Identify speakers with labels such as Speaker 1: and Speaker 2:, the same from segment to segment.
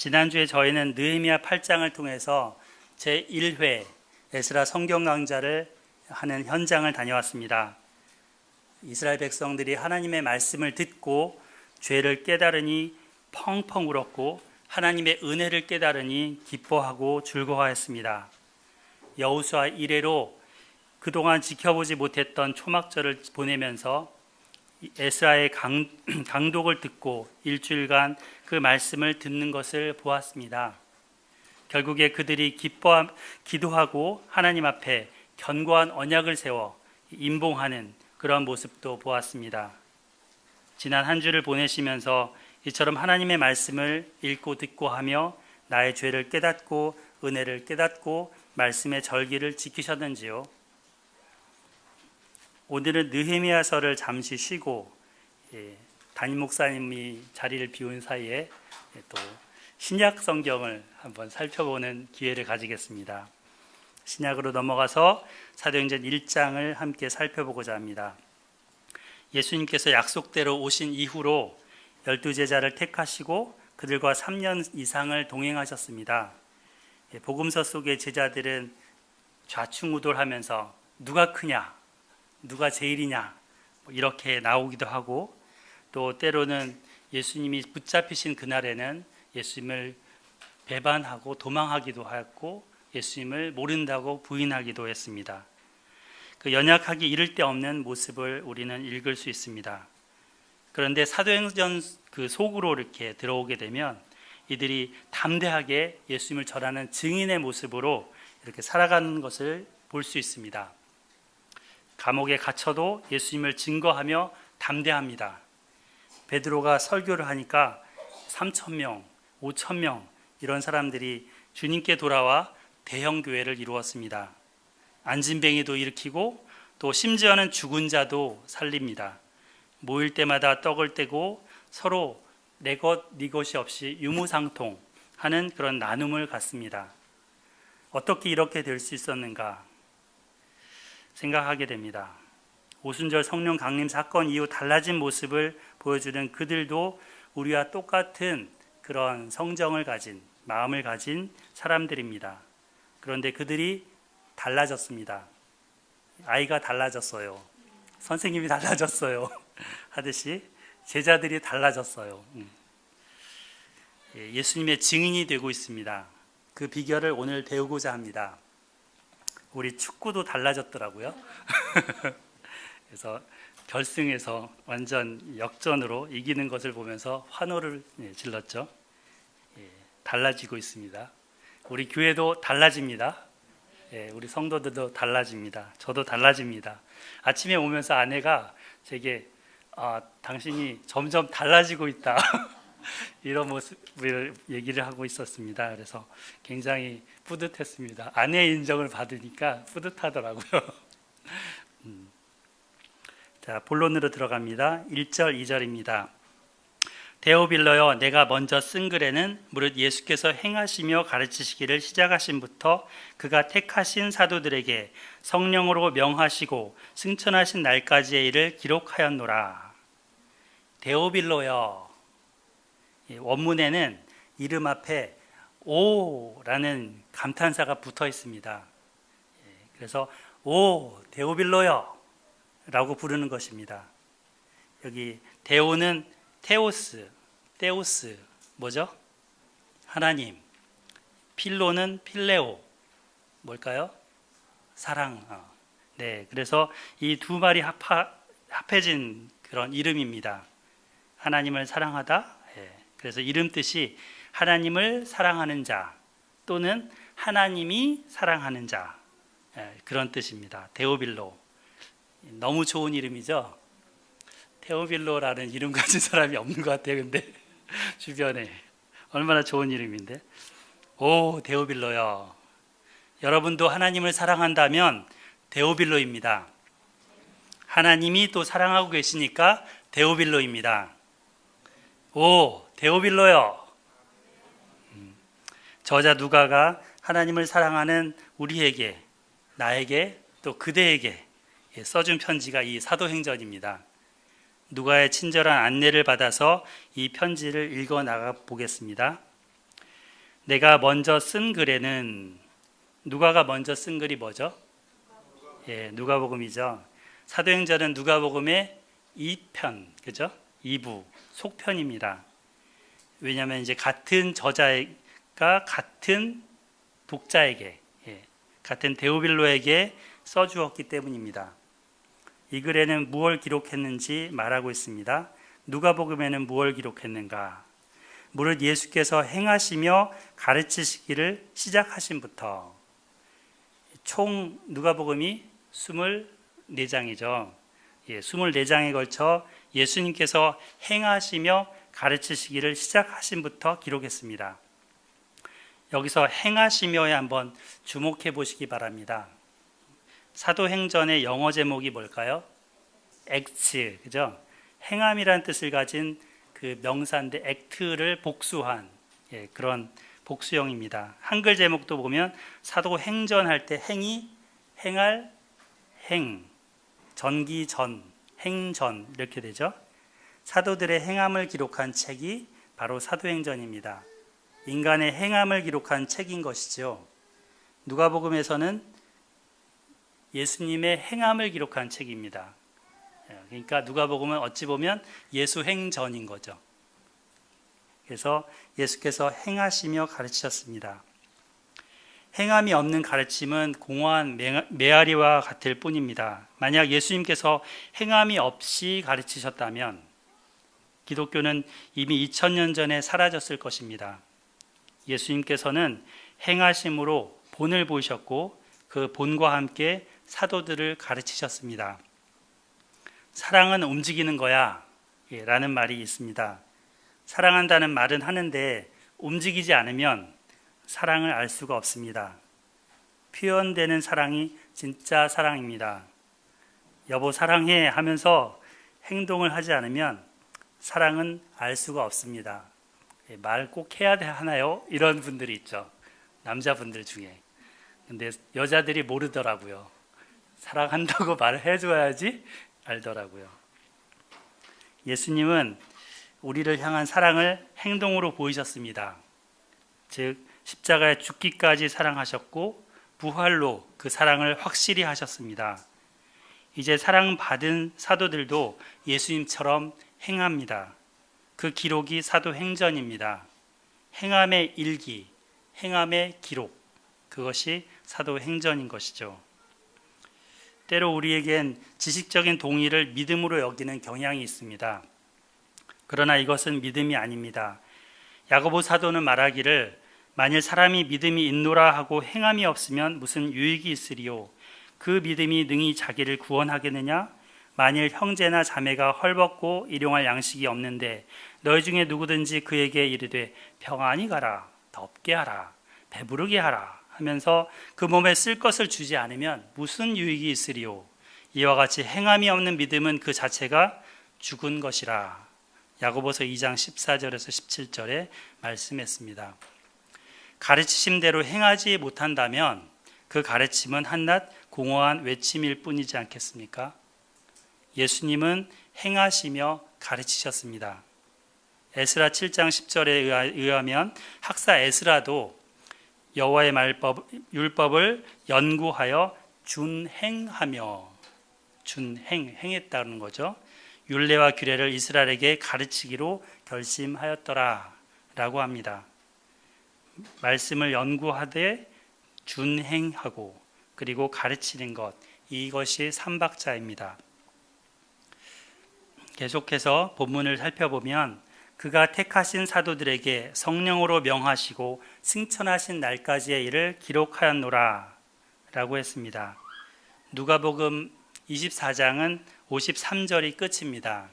Speaker 1: 지난주에 저희는 느헤미야 8장을 통해서 제1회 에스라 성경 강좌를 하는 현장을 다녀왔습니다. 이스라엘 백성들이 하나님의 말씀을 듣고 죄를 깨달으니 펑펑 울었고 하나님의 은혜를 깨달으니 기뻐하고 즐거워했습니다. 여호수아 이래로 그동안 지켜보지 못했던 초막절을 보내면서 에스라의 강독을 듣고 일주일간 그 말씀을 듣는 것을 보았습니다. 결국에 그들이 기도하고 하나님 앞에 견고한 언약을 세워 임봉하는 그런 모습도 보았습니다. 지난 한 주를 보내시면서 이처럼 하나님의 말씀을 읽고 듣고 하며 나의 죄를 깨닫고 은혜를 깨닫고 말씀의 절기를 지키셨는지요? 오늘은 느헤미야서를 잠시 쉬고 담임 목사님이 자리를 비운 사이에 또 신약 성경을 한번 살펴보는 기회를 가지겠습니다. 신약으로 넘어가서 사도행전 1장을 함께 살펴보고자 합니다. 예수님께서 약속대로 오신 이후로 12제자를 택하시고 그들과 3년 이상을 동행하셨습니다. 복음서 속의 제자들은 좌충우돌하면서 누가 크냐, 누가 제일이냐 이렇게 나오기도 하고, 또 때로는 예수님이 붙잡히신 그날에는 예수님을 배반하고 도망하기도 하였고 예수님을 모른다고 부인하기도 했습니다. 그 연약하기 이를 데 없는 모습을 우리는 읽을 수 있습니다. 그런데 사도행전 그 속으로 이렇게 들어오게 되면 이들이 담대하게 예수님을 전하는 증인의 모습으로 이렇게 살아가는 것을 볼 수 있습니다. 감옥에 갇혀도 예수님을 증거하며 담대합니다. 베드로가 설교를 하니까 3,000명, 5,000명 이런 사람들이 주님께 돌아와 대형 교회를 이루었습니다. 안진뱅이도 일으키고 또 심지어는 죽은 자도 살립니다. 모일 때마다 떡을 떼고 서로 내 것, 네 것이 없이 유무상통하는 그런 나눔을 갖습니다. 어떻게 이렇게 될 수 있었는가 생각하게 됩니다. 오순절 성령 강림 사건 이후 달라진 모습을 보여주는 그들도 우리와 똑같은 그런 성정을 가진, 마음을 가진 사람들입니다. 그런데 그들이 달라졌습니다. 아이가 달라졌어요. 선생님이 달라졌어요. 하듯이 제자들이 달라졌어요. 예수님의 증인이 되고 있습니다. 그 비결을 오늘 배우고자 합니다. 우리 축구도 달라졌더라고요. 그래서 결승에서 완전 역전으로 이기는 것을 보면서 환호를 질렀죠. 달라지고 있습니다. 우리 교회도 달라집니다. 우리 성도들도 달라집니다. 저도 달라집니다. 아침에 오면서 아내가 제게 당신이 점점 달라지고 있다 이런 모습을 얘기를 하고 있었습니다. 그래서 굉장히 뿌듯했습니다. 아내의 인정을 받으니까 뿌듯하더라고요. 자, 본론으로 들어갑니다. 1절, 2절입니다. 데오빌러여, 내가 먼저 쓴 글에는 무릇 예수께서 행하시며 가르치시기를 시작하신부터 그가 택하신 사도들에게 성령으로 명하시고 승천하신 날까지의 일을 기록하였노라. 데오빌러여, 원문에는 이름 앞에 오라는 감탄사가 붙어 있습니다. 그래서 오 데오빌러여 라고 부르는 것입니다. 여기 데오는 테오스 뭐죠? 하나님. 필로는 필레오 뭘까요? 사랑. 네, 그래서 이 두 말이 합해진 그런 이름입니다. 하나님을 사랑하다. 그래서 이름 뜻이 하나님을 사랑하는 자 또는 하나님이 사랑하는 자, 그런 뜻입니다. 데오빌로. 너무 좋은 이름이죠. 테오빌로라는 이름 가진 사람이 없는 것 같아요. 근데 주변에 얼마나 좋은 이름인데. 오 데오빌로요. 여러분도 하나님을 사랑한다면 데오빌로입니다. 하나님이 또 사랑하고 계시니까 데오빌로입니다. 오 데오빌로요. 저자 누가가 하나님을 사랑하는 우리에게, 나에게 또 그대에게 써준 편지가 이 사도행전입니다. 누가의 친절한 안내를 받아서 이 편지를 읽어 나가 보겠습니다. 내가 먼저 쓴 글에는 누가가 먼저 쓴 글이 뭐죠? 누가복음이죠. 사도행전은 누가복음의 2편, 그죠? 2부, 속편입니다. 왜냐하면 이제 같은 저자가 같은 독자에게, 같은 데오빌로에게 써주었기 때문입니다. 이 글에는 무엇을 기록했는지 말하고 있습니다. 누가복음에는 무엇을 기록했는가? 무릇 예수께서 행하시며 가르치시기를 시작하신부터. 총 누가복음이 24장이죠. 24장에 걸쳐 예수님께서 행하시며 가르치시기를 시작하신부터 기록했습니다. 여기서 행하시며에 한번 주목해 보시기 바랍니다. 사도행전의 영어 제목이 뭘까요? 액트, 그죠? 행함이란 뜻을 가진 그 명사인데 액트를 복수한 그런 복수형입니다. 한글 제목도 보면 사도행전 할 때 행이 행할 행, 전기 전, 행전 이렇게 되죠. 사도들의 행함을 기록한 책이 바로 사도행전입니다. 인간의 행함을 기록한 책인 것이죠. 누가복음에서는 예수님의 행함을 기록한 책입니다. 그러니까 누가복음은 어찌 보면 예수행전인 거죠. 그래서 예수께서 행하시며 가르치셨습니다. 행함이 없는 가르침은 공허한 메아리와 같을 뿐입니다. 만약 예수님께서 행함이 없이 가르치셨다면 기독교는 이미 2000년 전에 사라졌을 것입니다. 예수님께서는 행하심으로 본을 보이셨고 그 본과 함께 사도들을 가르치셨습니다. 사랑은 움직이는 거야 라는 말이 있습니다. 사랑한다는 말은 하는데 움직이지 않으면 사랑을 알 수가 없습니다. 표현되는 사랑이 진짜 사랑입니다. 여보 사랑해 하면서 행동을 하지 않으면 사랑은 알 수가 없습니다. 말 꼭 해야 하나요? 이런 분들이 있죠. 남자분들 중에. 근데 여자들이 모르더라고요. 사랑한다고 말을 해줘야지 알더라고요. 예수님은 우리를 향한 사랑을 행동으로 보이셨습니다. 즉 십자가에 죽기까지 사랑하셨고 부활로 그 사랑을 확실히 하셨습니다. 이제 사랑받은 사도들도 예수님처럼 행합니다. 그 기록이 사도행전입니다. 행함의 일기, 행함의 기록, 그것이 사도행전인 것이죠. 때로 우리에겐 지식적인 동의를 믿음으로 여기는 경향이 있습니다. 그러나 이것은 믿음이 아닙니다. 야고보 사도는 말하기를 만일 사람이 믿음이 있노라 하고 행함이 없으면 무슨 유익이 있으리요? 그 믿음이 능히 자기를 구원하겠느냐? 만일 형제나 자매가 헐벗고 일용할 양식이 없는데 너희 중에 누구든지 그에게 이르되 평안히 가라, 덥게 하라, 배부르게 하라 하면서 그 몸에 쓸 것을 주지 않으면 무슨 유익이 있으리요? 이와 같이 행함이 없는 믿음은 그 자체가 죽은 것이라. 야고보서 2장 14절에서 17절에 말씀했습니다. 가르치심대로 행하지 못한다면 그 가르침은 한낱 공허한 외침일 뿐이지 않겠습니까? 예수님은 행하시며 가르치셨습니다. 에스라 7장 10절에 의하면 학사 에스라도 여호와의 율법을 연구하여 준행하며 행했다는 거죠. 율례와 규례를 이스라엘에게 가르치기로 결심하였더라 라고 합니다. 말씀을 연구하되 준행하고 그리고 가르치는 것, 이것이 삼박자입니다. 계속해서 본문을 살펴보면 그가 택하신 사도들에게 성령으로 명하시고 승천하신 날까지의 일을 기록하였노라 라고 했습니다. 누가복음 24장은 53절이 끝입니다.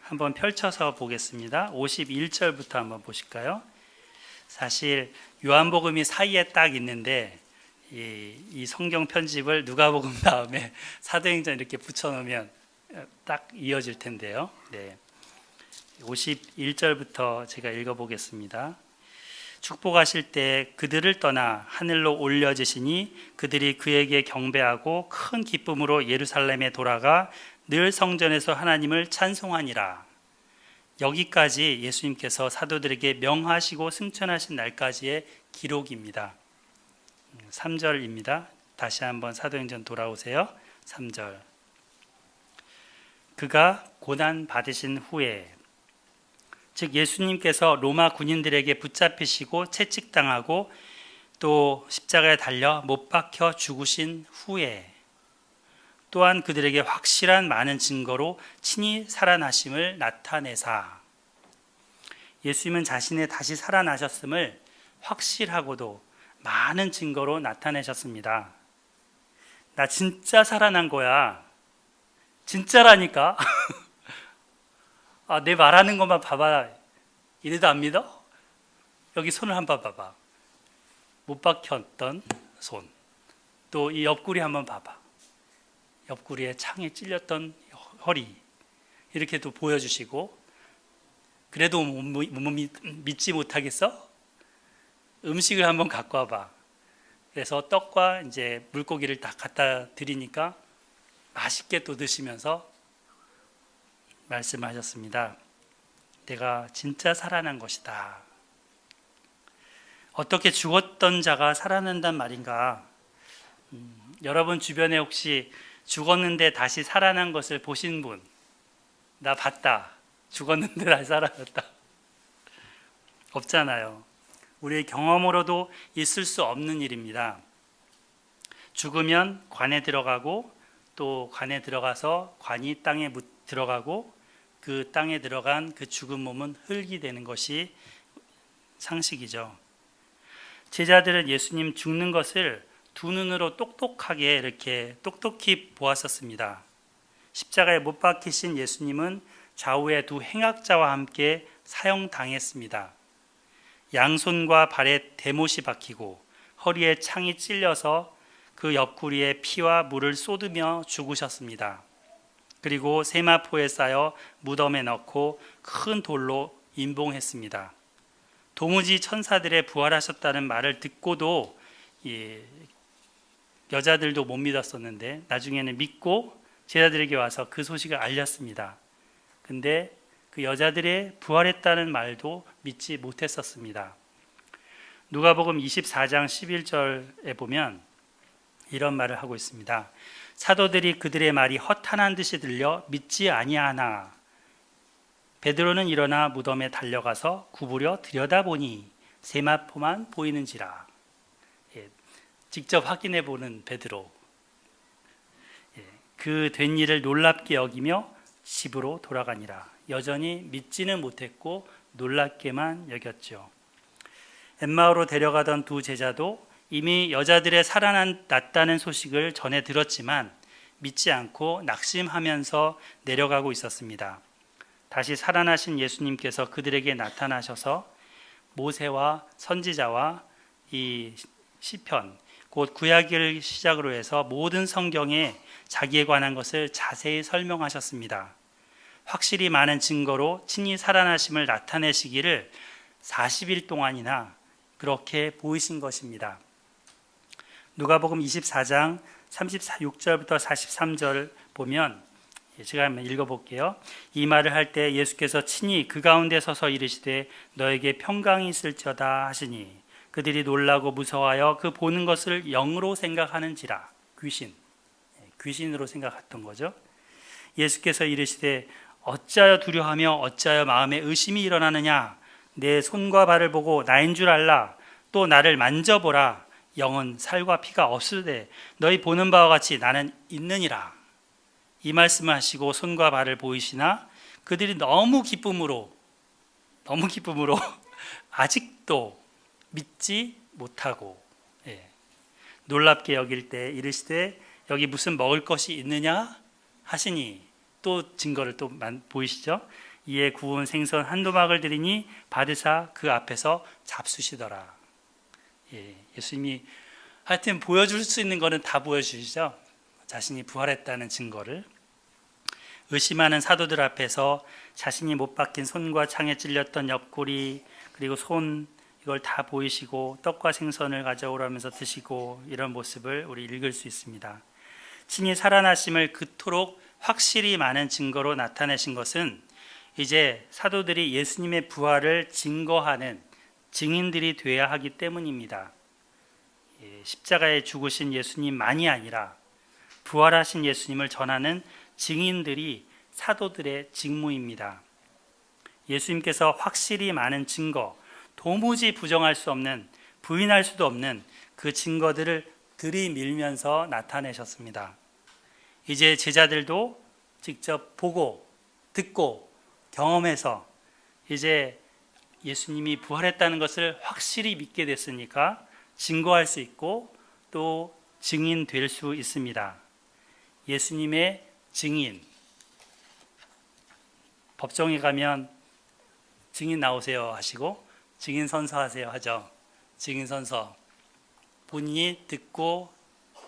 Speaker 1: 한번 펼쳐서 보겠습니다. 51절부터 한번 보실까요? 사실 요한복음이 사이에 딱 있는데 이 성경 편집을 누가복음 다음에 사도행전 이렇게 붙여놓으면 딱 이어질 텐데요. 네. 51절부터 제가 읽어보겠습니다. 축복하실 때 그들을 떠나 하늘로 올려지시니 그들이 그에게 경배하고 큰 기쁨으로 예루살렘에 돌아가 늘 성전에서 하나님을 찬송하니라. 여기까지 예수님께서 사도들에게 명하시고 승천하신 날까지의 기록입니다. 3절입니다. 다시 한번 사도행전 돌아오세요. 3절. 그가 고난 받으신 후에, 즉 예수님께서 로마 군인들에게 붙잡히시고 채찍당하고 또 십자가에 달려 못 박혀 죽으신 후에 또한 그들에게 확실한 많은 증거로 친히 살아나심을 나타내사, 예수님은 자신의 다시 살아나셨음을 확실하고도 많은 증거로 나타내셨습니다. 나 진짜 살아난 거야. 진짜라니까. 내 말하는 것만 봐봐. 이래도 안 믿어? 여기 손을 한번 봐봐. 못 박혔던 손. 또 이 옆구리 한번 봐봐. 옆구리에 창에 찔렸던 허리. 이렇게 또 보여주시고, 그래도 믿지 못하겠어? 음식을 한번 갖고 와봐. 그래서 떡과 이제 물고기를 다 갖다 드리니까 맛있게 또 드시면서 말씀하셨습니다. 내가 진짜 살아난 것이다. 어떻게 죽었던 자가 살아난단 말인가? 여러분 주변에 혹시 죽었는데 다시 살아난 것을 보신 분? 나 봤다. 죽었는데 다시 살아났다. 없잖아요. 우리의 경험으로도 있을 수 없는 일입니다. 죽으면 관에 들어가고 또 관에 들어가서 관이 땅에 들어가고 그 땅에 들어간 그 죽은 몸은 흙이 되는 것이 상식이죠. 제자들은 예수님 죽는 것을 두 눈으로 똑똑하게 이렇게 똑똑히 보았었습니다. 십자가에 못 박히신 예수님은 좌우의 두 행악자와 함께 사형당했습니다. 양손과 발에 대못이 박히고 허리에 창이 찔려서 그 옆구리에 피와 물을 쏟으며 죽으셨습니다. 그리고 세마포에 쌓여 무덤에 넣고 큰 돌로 임봉했습니다. 도무지 천사들의 부활하셨다는 말을 듣고도 여자들도 못 믿었었는데 나중에는 믿고 제자들에게 와서 그 소식을 알렸습니다. 근데 그 여자들의 부활했다는 말도 믿지 못했었습니다. 누가복음 24장 11절에 보면 이런 말을 하고 있습니다. 사도들이 그들의 말이 허탄한 듯이 들려 믿지 아니하나 베드로는 일어나 무덤에 달려가서 구부려 들여다보니 세마포만 보이는지라. 직접 확인해 보는 베드로. 그 된 일을 놀랍게 여기며 집으로 돌아가니라. 여전히 믿지는 못했고 놀랍게만 여겼죠. 엠마오로 데려가던 두 제자도 이미 여자들의 살아났다는 소식을 전해 들었지만 믿지 않고 낙심하면서 내려가고 있었습니다. 다시 살아나신 예수님께서 그들에게 나타나셔서 모세와 선지자와 이 시편, 곧 구약을 시작으로 해서 모든 성경에 자기에 관한 것을 자세히 설명하셨습니다. 확실히 많은 증거로 친히 살아나심을 나타내시기를 40일 동안이나 그렇게 보이신 것입니다. 누가복음 24장 36절부터 43절 보면 제가 한번 읽어볼게요. 이 말을 할 때 예수께서 친히 그 가운데 서서 이르시되 너에게 평강이 있을지어다 하시니 그들이 놀라고 무서워하여 그 보는 것을 영으로 생각하는지라. 귀신으로 생각했던 거죠. 예수께서 이르시되 어찌하여 두려워하며 어찌하여 마음에 의심이 일어나느냐. 내 손과 발을 보고 나인 줄 알라. 또 나를 만져보라. 영은 살과 피가 없으되 너희 보는 바와 같이 나는 있느니라. 이 말씀을 하시고 손과 발을 보이시나 그들이 너무 기쁨으로 아직도 믿지 못하고 놀랍게 여길 때 이르시되 여기 무슨 먹을 것이 있느냐 하시니 또 증거를 또 보이시죠. 이에 구운 생선 한 조각을 드리니 받으사 그 앞에서 잡수시더라. 예수님이 하여튼 보여줄 수 있는 거는 다 보여주시죠. 자신이 부활했다는 증거를. 의심하는 사도들 앞에서 자신이 못 박힌 손과 창에 찔렸던 옆구리 그리고 손 이걸 다 보이시고 떡과 생선을 가져오라면서 드시고 이런 모습을 우리 읽을 수 있습니다. 친히 살아나심을 그토록 확실히 많은 증거로 나타내신 것은 이제 사도들이 예수님의 부활을 증거하는 증인들이 되어야 하기 때문입니다. 십자가에 죽으신 예수님만이 아니라 부활하신 예수님을 전하는 증인들이 사도들의 직무입니다. 예수님께서 확실히 많은 증거, 도무지 부정할 수 없는, 부인할 수도 없는 그 증거들을 들이밀면서 나타내셨습니다. 이제 제자들도 직접 보고 듣고 경험해서 이제 예수님이 부활했다는 것을 확실히 믿게 됐으니까 증거할 수 있고 또 증인될 수 있습니다. 예수님의 증인. 법정에 가면 증인 나오세요 하시고 증인 선서하세요 하죠. 증인 선서. 본인이 듣고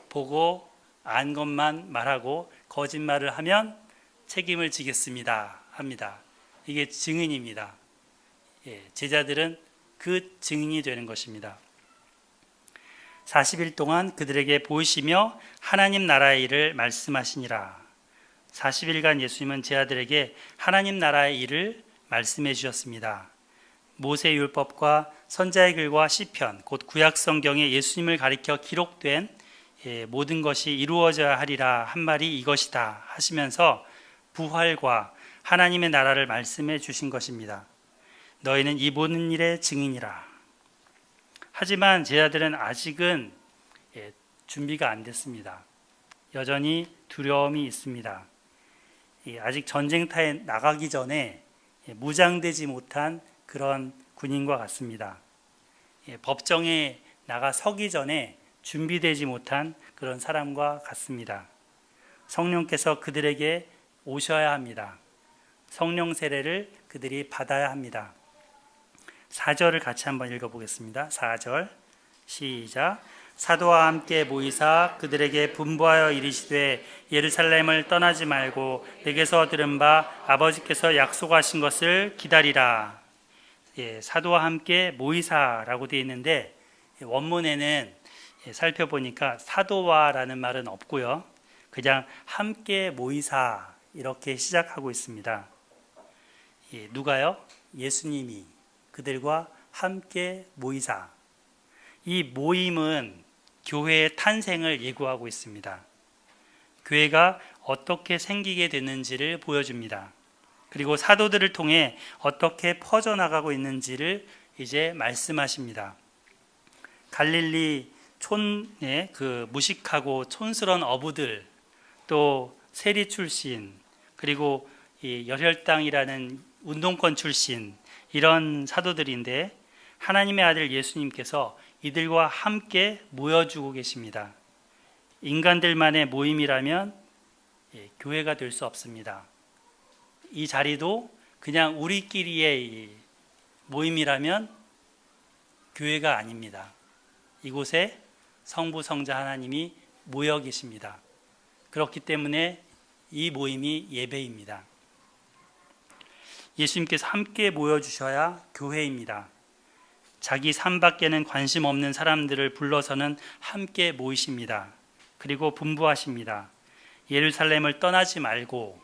Speaker 1: 보고 안 것만 말하고 거짓말을 하면 책임을 지겠습니다 합니다. 이게 증인입니다. 제자들은 그 증인이 되는 것입니다. 40일 동안 그들에게 보이시며 하나님 나라의 일을 말씀하시니라. 40일간 예수님은 제자들에게 하나님 나라의 일을 말씀해 주셨습니다. 모세의 율법과 선지자의 글과 시편, 곧 구약 성경에 예수님을 가리켜 기록된 모든 것이 이루어져야 하리라 한 말이 이것이다 하시면서 부활과 하나님의 나라를 말씀해 주신 것입니다. 너희는 이 모든 일의 증인이라. 하지만 제자들은 아직은 준비가 안 됐습니다. 여전히 두려움이 있습니다. 아직 전쟁터에 나가기 전에 무장되지 못한 그런 군인과 같습니다. 법정에 나가 서기 전에 준비되지 못한 그런 사람과 같습니다. 성령께서 그들에게 오셔야 합니다. 성령 세례를 그들이 받아야 합니다. 4절을 같이 한번 읽어보겠습니다. 4절 시작. 사도와 함께 모이사 그들에게 분부하여 이르시되 예루살렘을 떠나지 말고 내게서 들은 바 아버지께서 약속하신 것을 기다리라. 사도와 함께 모이사라고 되어 있는데 원문에는 살펴보니까 사도와라는 말은 없고요. 그냥 함께 모이사 이렇게 시작하고 있습니다. 누가요? 예수님이 그들과 함께 모이사. 이 모임은 교회의 탄생을 예고하고 있습니다. 교회가 어떻게 생기게 됐는지를 보여줍니다. 그리고 사도들을 통해 어떻게 퍼져나가고 있는지를 이제 말씀하십니다. 갈릴리 촌의 그 무식하고 촌스러운 어부들, 또 세리 출신, 그리고 이 열혈당이라는 운동권 출신, 이런 사도들인데 하나님의 아들 예수님께서 이들과 함께 모여주고 계십니다. 인간들만의 모임이라면 교회가 될 수 없습니다. 이 자리도 그냥 우리끼리의 모임이라면 교회가 아닙니다. 이곳에 성부, 성자 하나님이 모여 계십니다. 그렇기 때문에 이 모임이 예배입니다. 예수님께서 함께 모여주셔야 교회입니다. 자기 삶 밖에는 관심 없는 사람들을 불러서는 함께 모이십니다. 그리고 분부하십니다. 예루살렘을 떠나지 말고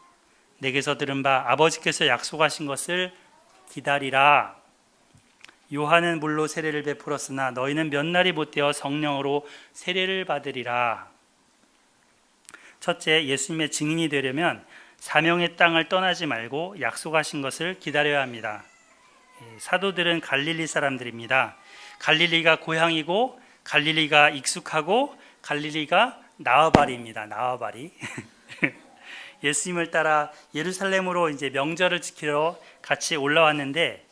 Speaker 1: 내게서 들은 바 아버지께서 약속하신 것을 기다리라. 요한은 물로 세례를 베풀었으나 너희는 몇 날이 못되어 성령으로 세례를 받으리라. 첫째, 예수님의 증인이 되려면 사명의 땅을 떠나지 말고 약속하신 것을 기다려야 합니다. 사도들은 갈릴리 사람들입니다. 갈릴리가 고향이고 갈릴리가 익숙하고 갈릴리가 나와바리입니다. 나와바리. 예수님을 따라 예루살렘으로 이제 명절을 지키러 같이 올라왔는데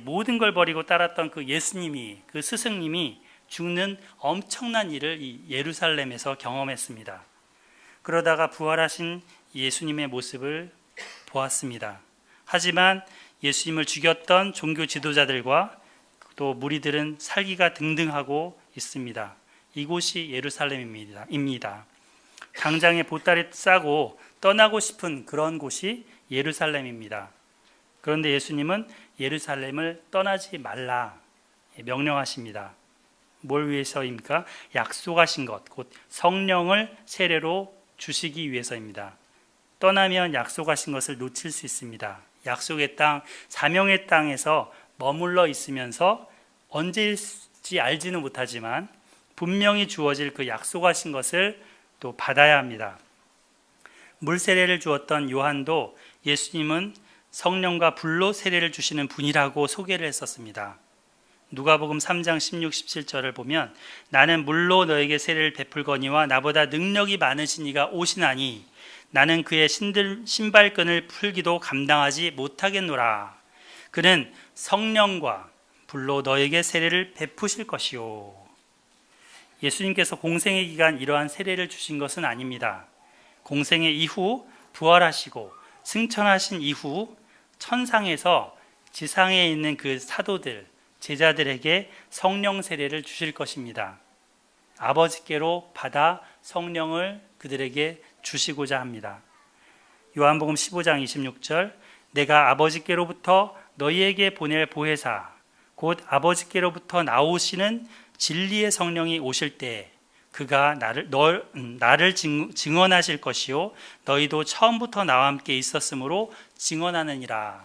Speaker 1: 모든 걸 버리고 따랐던 그 예수님이, 그 스승님이 죽는 엄청난 일을 이 예루살렘에서 경험했습니다. 그러다가 부활하신 예수님의 모습을 보았습니다. 하지만 예수님을 죽였던 종교 지도자들과 또 무리들은 살기가 등등하고 있습니다. 이곳이 예루살렘입니다. 당장에 보따리 싸고 떠나고 싶은 그런 곳이 예루살렘입니다. 그런데 예수님은 예루살렘을 떠나지 말라 명령하십니다. 뭘 위해서입니까? 약속하신 것, 곧 성령을 세례로 주시기 위해서입니다. 떠나면 약속하신 것을 놓칠 수 있습니다. 약속의 땅, 사명의 땅에서 머물러 있으면서 언제일지 알지는 못하지만 분명히 주어질 그 약속하신 것을 또 받아야 합니다. 물 세례를 주었던 요한도 예수님은 성령과 불로 세례를 주시는 분이라고 소개를 했었습니다. 누가복음 3장 16, 17절을 보면 나는 물로 너에게 세례를 베풀거니와 나보다 능력이 많으신 이가 오시나니 나는 그의 신발끈을 풀기도 감당하지 못하겠노라. 그는 성령과 불로 너에게 세례를 베푸실 것이요. 예수님께서 공생의 기간 이러한 세례를 주신 것은 아닙니다. 공생의 이후 부활하시고 승천하신 이후 천상에서 지상에 있는 그 사도들, 제자들에게 성령 세례를 주실 것입니다. 아버지께로 받아 성령을 그들에게 주시고자 합니다. 요한복음 15장 26절 내가 아버지께로부터 너희에게 보낼 보혜사 곧 아버지께로부터 나오시는 진리의 성령이 오실 때 그가 나를 증언하실 것이요 너희도 처음부터 나와 함께 있었으므로 증언하느니라.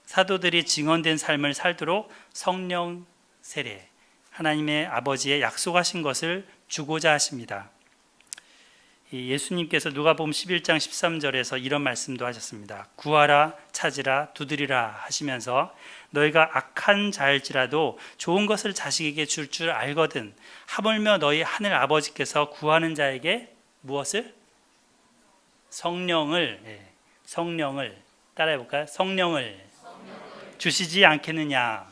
Speaker 1: 사도들이 증언된 삶을 살도록 성령 세례, 하나님의 아버지의 약속하신 것을 주고자 하십니다. 예수님께서 누가복음 11장 13절에서 이런 말씀도 하셨습니다. 구하라 찾으라 두드리라 하시면서 너희가 악한 자일지라도 좋은 것을 자식에게 줄 줄 알거든 하물며 너희 하늘 아버지께서 구하는 자에게 무엇을? 성령을 따라해 볼까요? 성령을 주시지 않겠느냐.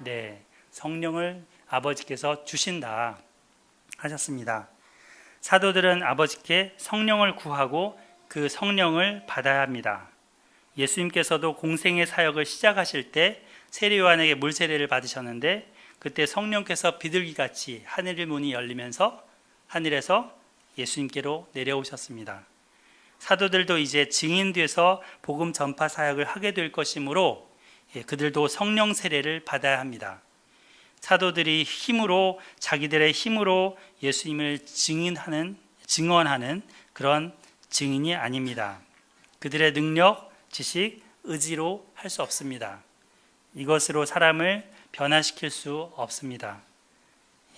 Speaker 1: 네, 성령을 아버지께서 주신다 하셨습니다. 사도들은 아버지께 성령을 구하고 그 성령을 받아야 합니다. 예수님께서도 공생의 사역을 시작하실 때 세례 요한에게 물 세례를 받으셨는데 그때 성령께서 비둘기같이 하늘의 문이 열리면서 하늘에서 예수님께로 내려오셨습니다. 사도들도 이제 증인돼서 복음 전파 사역을 하게 될 것이므로 그들도 성령 세례를 받아야 합니다. 사도들이 힘으로 자기들의 힘으로 예수님을 증언하는 그런 증인이 아닙니다. 그들의 능력, 지식, 의지로 할 수 없습니다. 이것으로 사람을 변화시킬 수 없습니다.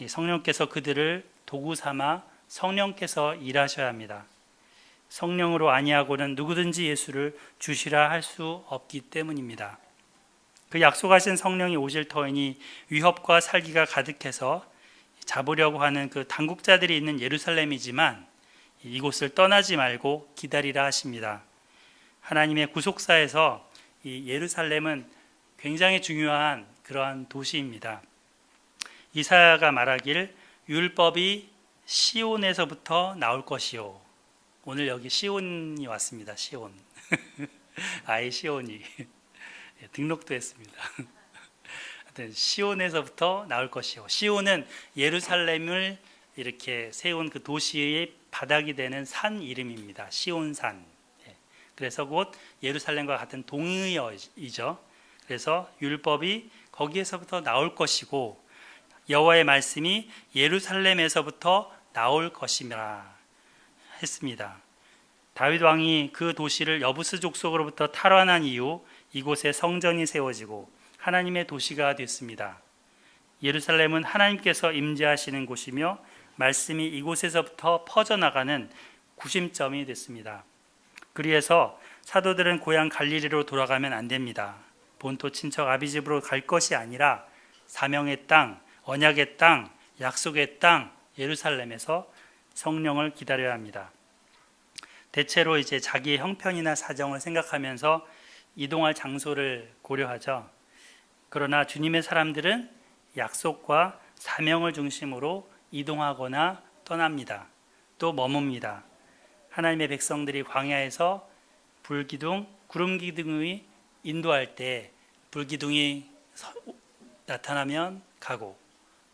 Speaker 1: 성령께서 그들을 도구 삼아 성령께서 일하셔야 합니다. 성령으로 아니하고는 누구든지 예수를 주시라 할 수 없기 때문입니다. 그 약속하신 성령이 오실 터이니 위협과 살기가 가득해서 잡으려고 하는 그 당국자들이 있는 예루살렘이지만 이곳을 떠나지 말고 기다리라 하십니다. 하나님의 구속사에서 이 예루살렘은 굉장히 중요한 그러한 도시입니다. 이사야가 말하길 율법이 시온에서부터 나올 것이요. 오늘 여기 시온이 왔습니다. 시온. 아이 시온이 등록도 했습니다. 하여튼 시온에서부터 나올 것이요. 시온은 예루살렘을 이렇게 세운 그 도시의 바닥이 되는 산 이름입니다. 시온산. 그래서 곧 예루살렘과 같은 동의어이죠. 그래서 율법이 거기에서부터 나올 것이고 여호와의 말씀이 예루살렘에서부터 나올 것이라 했습니다. 다윗 왕이 그 도시를 여부스 족속으로부터 탈환한 이후 이곳에 성전이 세워지고 하나님의 도시가 됐습니다. 예루살렘은 하나님께서 임재하시는 곳이며 말씀이 이곳에서부터 퍼져나가는 구심점이 됐습니다. 그리해서 사도들은 고향 갈릴리로 돌아가면 안 됩니다. 본토 친척 아비집으로 갈 것이 아니라 사명의 땅, 언약의 땅, 약속의 땅 예루살렘에서 성령을 기다려야 합니다. 대체로 이제 자기의 형편이나 사정을 생각하면서 이동할 장소를 고려하죠. 그러나 주님의 사람들은 약속과 사명을 중심으로 이동하거나 떠납니다. 또 머뭅니다. 하나님의 백성들이 광야에서 불기둥, 구름기둥이 인도할 때 불기둥이 나타나면 가고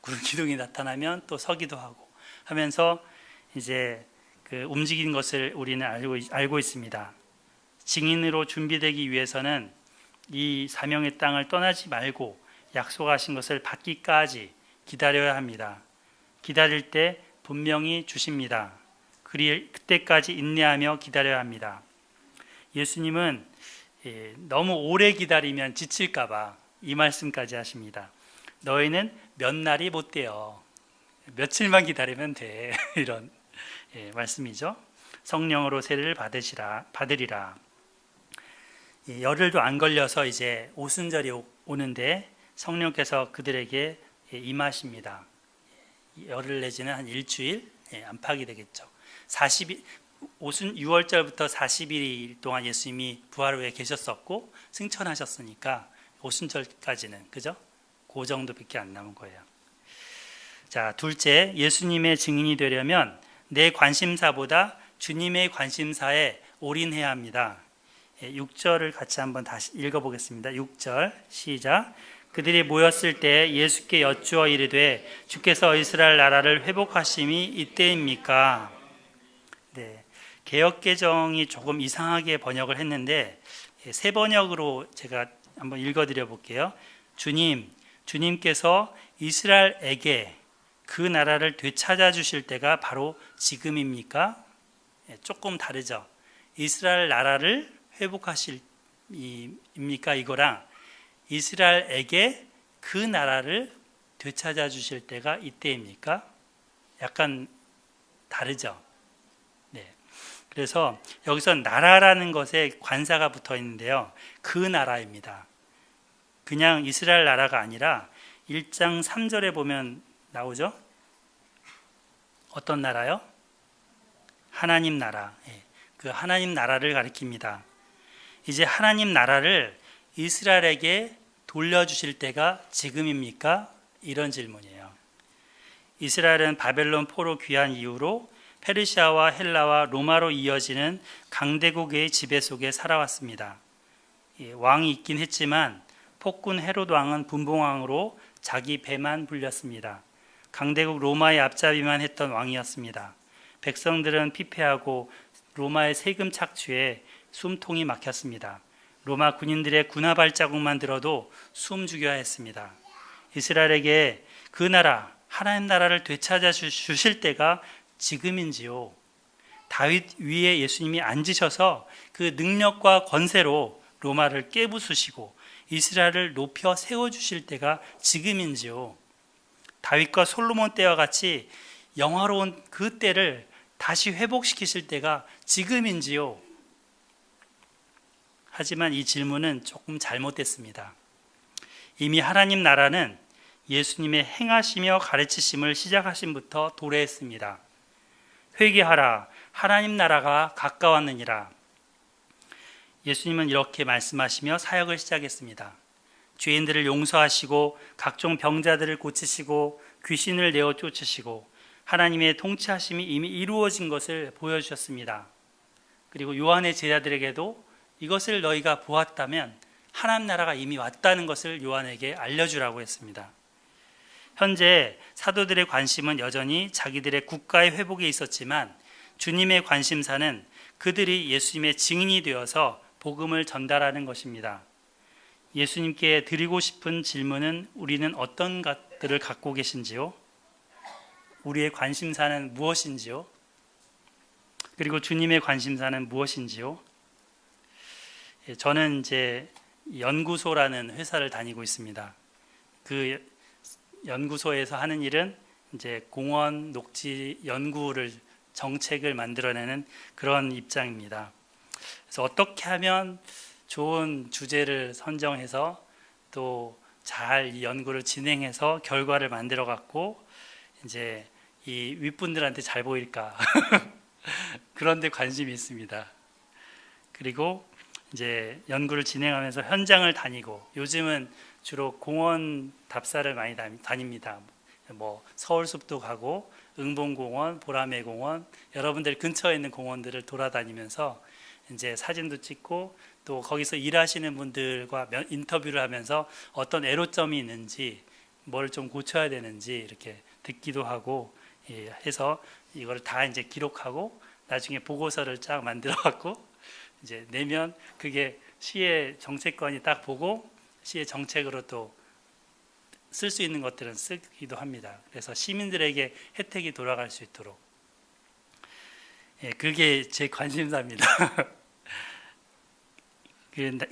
Speaker 1: 구름기둥이 나타나면 또 서기도 하고 하면서 이제 그 움직인 것을 우리는 알고 있습니다. 증인으로 준비되기 위해서는 이 사명의 땅을 떠나지 말고 약속하신 것을 받기까지 기다려야 합니다. 기다릴 때 분명히 주십니다. 그때까지 인내하며 기다려야 합니다. 예수님은 너무 오래 기다리면 지칠까 봐 이 말씀까지 하십니다. 너희는 몇 날이 못 돼요. 며칠만 기다리면 돼. 이런 말씀이죠. 성령으로 세례를 받으리라. 열흘도 안 걸려서 이제 오순절이 오는데 성령께서 그들에게 임하십니다. 열흘 내지는 한 일주일 안팎이 되겠죠. 6월절부터 40일 동안 예수님이 부활 후에 계셨었고 승천하셨으니까 오순절까지는 그죠? 그 정도밖에 안 남은 거예요. 자, 둘째, 예수님의 증인이 되려면 내 관심사보다 주님의 관심사에 올인해야 합니다. 6절을 같이 한번 다시 읽어보겠습니다. 6절 시작. 그들이 모였을 때 예수께 여쭈어 이르되 주께서 이스라엘 나라를 회복하심이 이때입니까? 네, 개역개정이 조금 이상하게 번역을 했는데 새 번역으로 제가 한번 읽어드려 볼게요. 주님께서 이스라엘에게 그 나라를 되찾아 주실 때가 바로 지금입니까? 조금 다르죠. 이스라엘 나라를 회복하실입니까? 이거랑 이스라엘에게 그 나라를 되찾아 주실 때가 이때입니까? 약간 다르죠. 네. 그래서 여기서 나라라는 것에 관사가 붙어 있는데요. 그 나라입니다. 그냥 이스라엘 나라가 아니라 1장 3절에 보면 나오죠. 어떤 나라요? 하나님 나라. 그 하나님 나라를 가리킵니다. 이제 하나님 나라를 이스라엘에게 돌려주실 때가 지금입니까? 이런 질문이에요. 이스라엘은 바벨론 포로 귀환 이후로 페르시아와 헬라와 로마로 이어지는 강대국의 지배 속에 살아왔습니다. 왕이 있긴 했지만 폭군 헤롯 왕은 분봉왕으로 자기 배만 불렸습니다. 강대국 로마의 앞잡이만 했던 왕이었습니다. 백성들은 피폐하고 로마의 세금 착취에 숨통이 막혔습니다. 로마 군인들의 군화 발자국만 들어도 숨 죽여야 했습니다. 이스라엘에게 그 나라, 하나님 나라를 되찾아 주실 때가 지금인지요. 다윗 위에 예수님이 앉으셔서 그 능력과 권세로 로마를 깨부수시고 이스라엘을 높여 세워주실 때가 지금인지요. 다윗과 솔로몬 때와 같이 영화로운 그 때를 다시 회복시키실 때가 지금인지요. 하지만 이 질문은 조금 잘못됐습니다. 이미 하나님 나라는 예수님의 행하시며 가르치심을 시작하심부터 도래했습니다. 회개하라, 하나님 나라가 가까웠느니라. 예수님은 이렇게 말씀하시며 사역을 시작했습니다. 죄인들을 용서하시고 각종 병자들을 고치시고 귀신을 내어 쫓으시고 하나님의 통치하심이 이미 이루어진 것을 보여주셨습니다. 그리고 요한의 제자들에게도 이것을 너희가 보았다면 하나님 나라가 이미 왔다는 것을 요한에게 알려주라고 했습니다. 현재 사도들의 관심은 여전히 자기들의 국가의 회복에 있었지만 주님의 관심사는 그들이 예수님의 증인이 되어서 복음을 전달하는 것입니다. 예수님께 드리고 싶은 질문은 우리는 어떤 것들을 갖고 계신지요? 우리의 관심사는 무엇인지요? 그리고 주님의 관심사는 무엇인지요? 저는 이제 연구소라는 회사를 다니고 있습니다. 그 연구소에서 하는 일은 이제 공원 녹지 연구를 정책을 만들어내는 그런 입장입니다. 그래서 어떻게 하면 좋은 주제를 선정해서 또 잘 이 연구를 진행해서 결과를 만들어 갖고 이제 이 윗분들한테 잘 보일까 그런 데 관심이 있습니다. 그리고 이제 연구를 진행하면서 현장을 다니고 요즘은 주로 공원 답사를 많이 다닙니다. 뭐 서울숲도 가고 응봉공원, 보라매공원, 여러분들 근처에 있는 공원들을 돌아다니면서 이제 사진도 찍고 또 거기서 일하시는 분들과 인터뷰를 하면서 어떤 애로점이 있는지 뭘 좀 고쳐야 되는지 이렇게 듣기도 하고 해서 이걸 다 이제 기록하고 나중에 보고서를 쫙 만들어 갖고 이제 내면 그게 시의 정책관이 딱 보고 시의 정책으로 또 쓸 수 있는 것들은 쓰기도 합니다. 그래서 시민들에게 혜택이 돌아갈 수 있도록 그게 제 관심사입니다.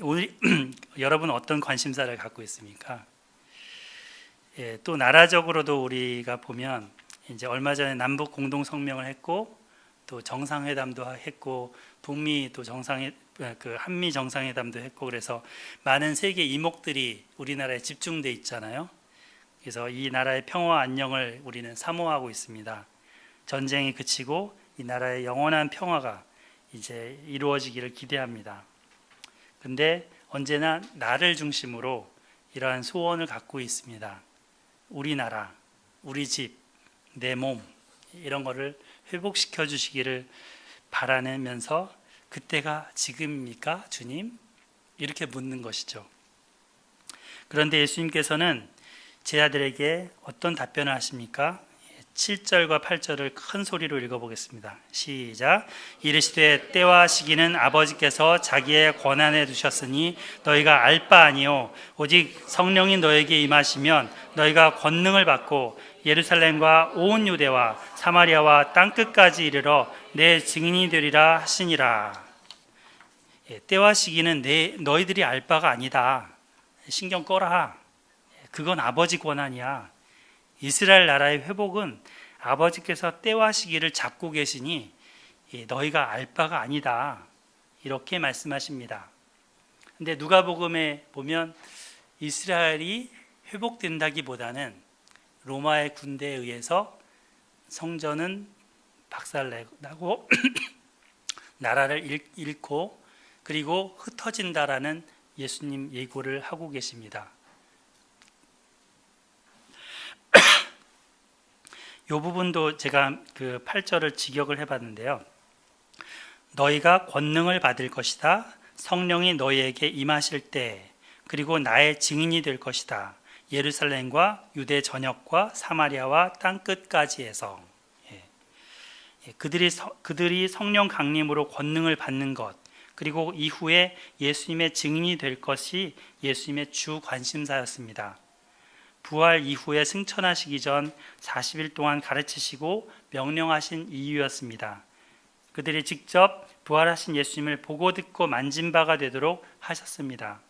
Speaker 1: 오늘 여러분 어떤 관심사를 갖고 있습니까? 또 나라적으로도 우리가 보면 이제 얼마 전에 남북 공동 성명을 했고 또 정상회담도 했고 북미 또 한미 정상회담도 했고 그래서 많은 세계 이목들이 우리나라에 집중돼 있잖아요. 그래서 이 나라의 평화 안녕을 우리는 사모하고 있습니다. 전쟁이 그치고 이 나라의 영원한 평화가 이제 이루어지기를 기대합니다. 근데 언제나 나를 중심으로 이러한 소원을 갖고 있습니다. 우리 나라, 우리 집, 내 몸 이런 거를 회복시켜 주시기를 바라면서 그때가 지금입니까, 주님? 이렇게 묻는 것이죠. 그런데 예수님께서는 제자들에게 어떤 답변을 하십니까? 7절과 8절을 큰 소리로 읽어보겠습니다. 시작. 이르시되 때와 시기는 아버지께서 자기의 권한에 두셨으니 너희가 알 바 아니요 오직 성령이 너에게 임하시면 너희가 권능을 받고 예루살렘과 온 유대와 사마리아와 땅끝까지 이르러 내 증인이 되리라 하시니라. 때와 시기는 너희들이 알 바가 아니다. 신경 꺼라. 그건 아버지 권한이야. 이스라엘 나라의 회복은 아버지께서 때와 시기를 잡고 계시니 너희가 알 바가 아니다. 이렇게 말씀하십니다. 근데 누가복음에 보면 이스라엘이 회복된다기보다는 로마의 군대에 의해서 성전은 박살나고 나라를 잃고 그리고 흩어진다라는 예수님 예고를 하고 계십니다. 이 부분도 제가 그 8절을 직역을 해봤는데요. 너희가 권능을 받을 것이다. 성령이 너희에게 임하실 때 그리고 나의 증인이 될 것이다. 예루살렘과 유대 전역과 사마리아와 땅끝까지 해서 그들이 성령 강림으로 권능을 받는 것 그리고 이후에 예수님의 증인이 될 것이 예수님의 주 관심사였습니다. 부활 이후에 승천하시기 전 40일 동안 가르치시고 명령하신 이유였습니다. 그들이 직접 부활하신 예수님을 보고 듣고 만진 바가 되도록 하셨습니다.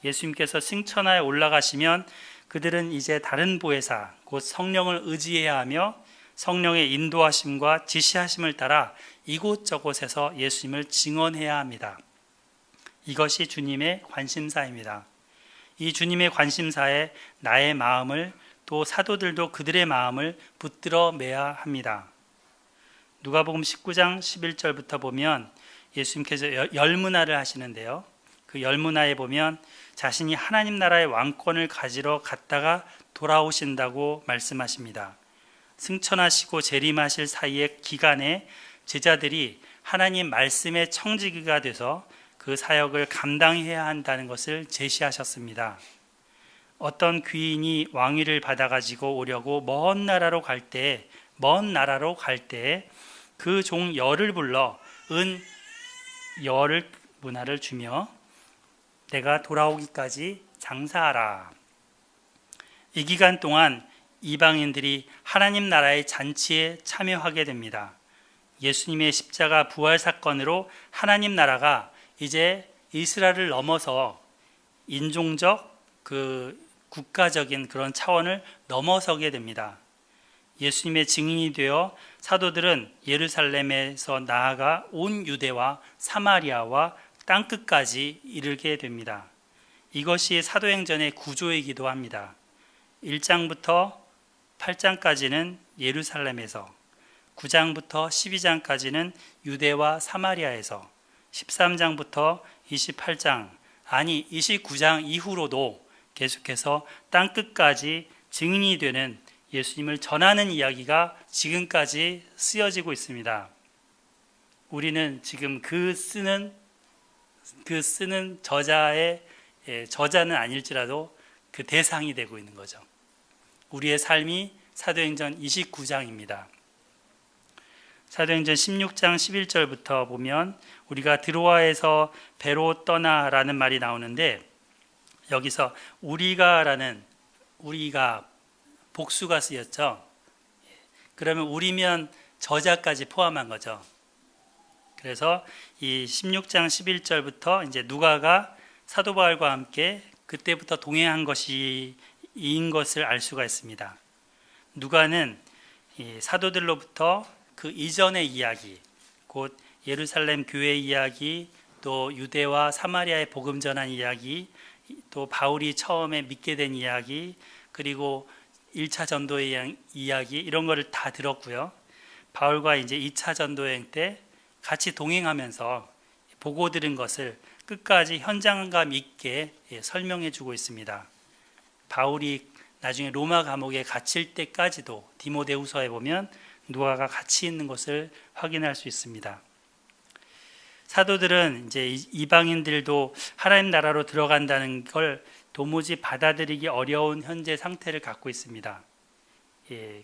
Speaker 1: 예수님께서 승천하여 올라가시면 그들은 이제 다른 보혜사 곧 성령을 의지해야 하며 성령의 인도하심과 지시하심을 따라 이곳저곳에서 예수님을 증언해야 합니다. 이것이 주님의 관심사입니다. 이 주님의 관심사에 나의 마음을 또 사도들도 그들의 마음을 붙들어 매야 합니다. 누가복음 19장 11절부터 보면 예수님께서 열문화를 하시는데요. 그 열문화에 보면 자신이 하나님 나라의 왕권을 가지러 갔다가 돌아오신다고 말씀하십니다. 승천하시고 재림하실 사이의 기간에 제자들이 하나님 말씀의 청지기가 돼서 그 사역을 감당해야 한다는 것을 제시하셨습니다. 어떤 귀인이 왕위를 받아가지고 오려고 먼 나라로 갈 때 그 종 열을 불러 열을 문화를 주며 내가 돌아오기까지 장사하라. 이 기간 동안 이방인들이 하나님 나라의 잔치에 참여하게 됩니다. 예수님의 십자가 부활 사건으로 하나님 나라가 이제 이스라엘을 넘어서 인종적 국가적인 그런 차원을 넘어서게 됩니다. 예수님의 증인이 되어 사도들은 예루살렘에서 나아가 온 유대와 사마리아와 땅끝까지 이르게 됩니다. 이것이 사도행전의 구조이기도 합니다. 1장부터 8장까지는 예루살렘에서 9장부터 12장까지는 유대와 사마리아에서 13장부터 28장 29장 이후로도 계속해서 땅끝까지 증인이 되는 예수님을 전하는 이야기가 지금까지 쓰여지고 있습니다. 우리는 지금 그 쓰는 저자의 저자는 아닐지라도 그 대상이 되고 있는 거죠. 우리의 삶이 사도행전 29장입니다. 사도행전 16장 11절부터 보면 우리가 드로아에서 배로 떠나라는 말이 나오는데 여기서 우리가 복수가 쓰였죠. 그러면 우리면 저자까지 포함한 거죠. 그래서 이 16장 11절부터 이제 누가가 사도 바울과 함께 그때부터 동행한 것이인 것을 알 수가 있습니다. 누가는 이 사도들로부터 그 이전의 이야기, 곧 예루살렘 교회 이야기, 또 유대와 사마리아의 복음 전한 이야기, 또 바울이 처음에 믿게 된 이야기, 그리고 1차 전도의 이야기, 이런 거를 다 들었고요. 바울과 이제 2차 전도여행 때 같이 동행하면서 보고 들은 것을 끝까지 현장감 있게 설명해 주고 있습니다. 바울이 나중에 로마 감옥에 갇힐 때까지도 디모데후서에 보면 누가가 같이 있는 것을 확인할 수 있습니다. 사도들은 이제 이방인들도 하나님 나라로 들어간다는 걸 도무지 받아들이기 어려운 현재 상태를 갖고 있습니다.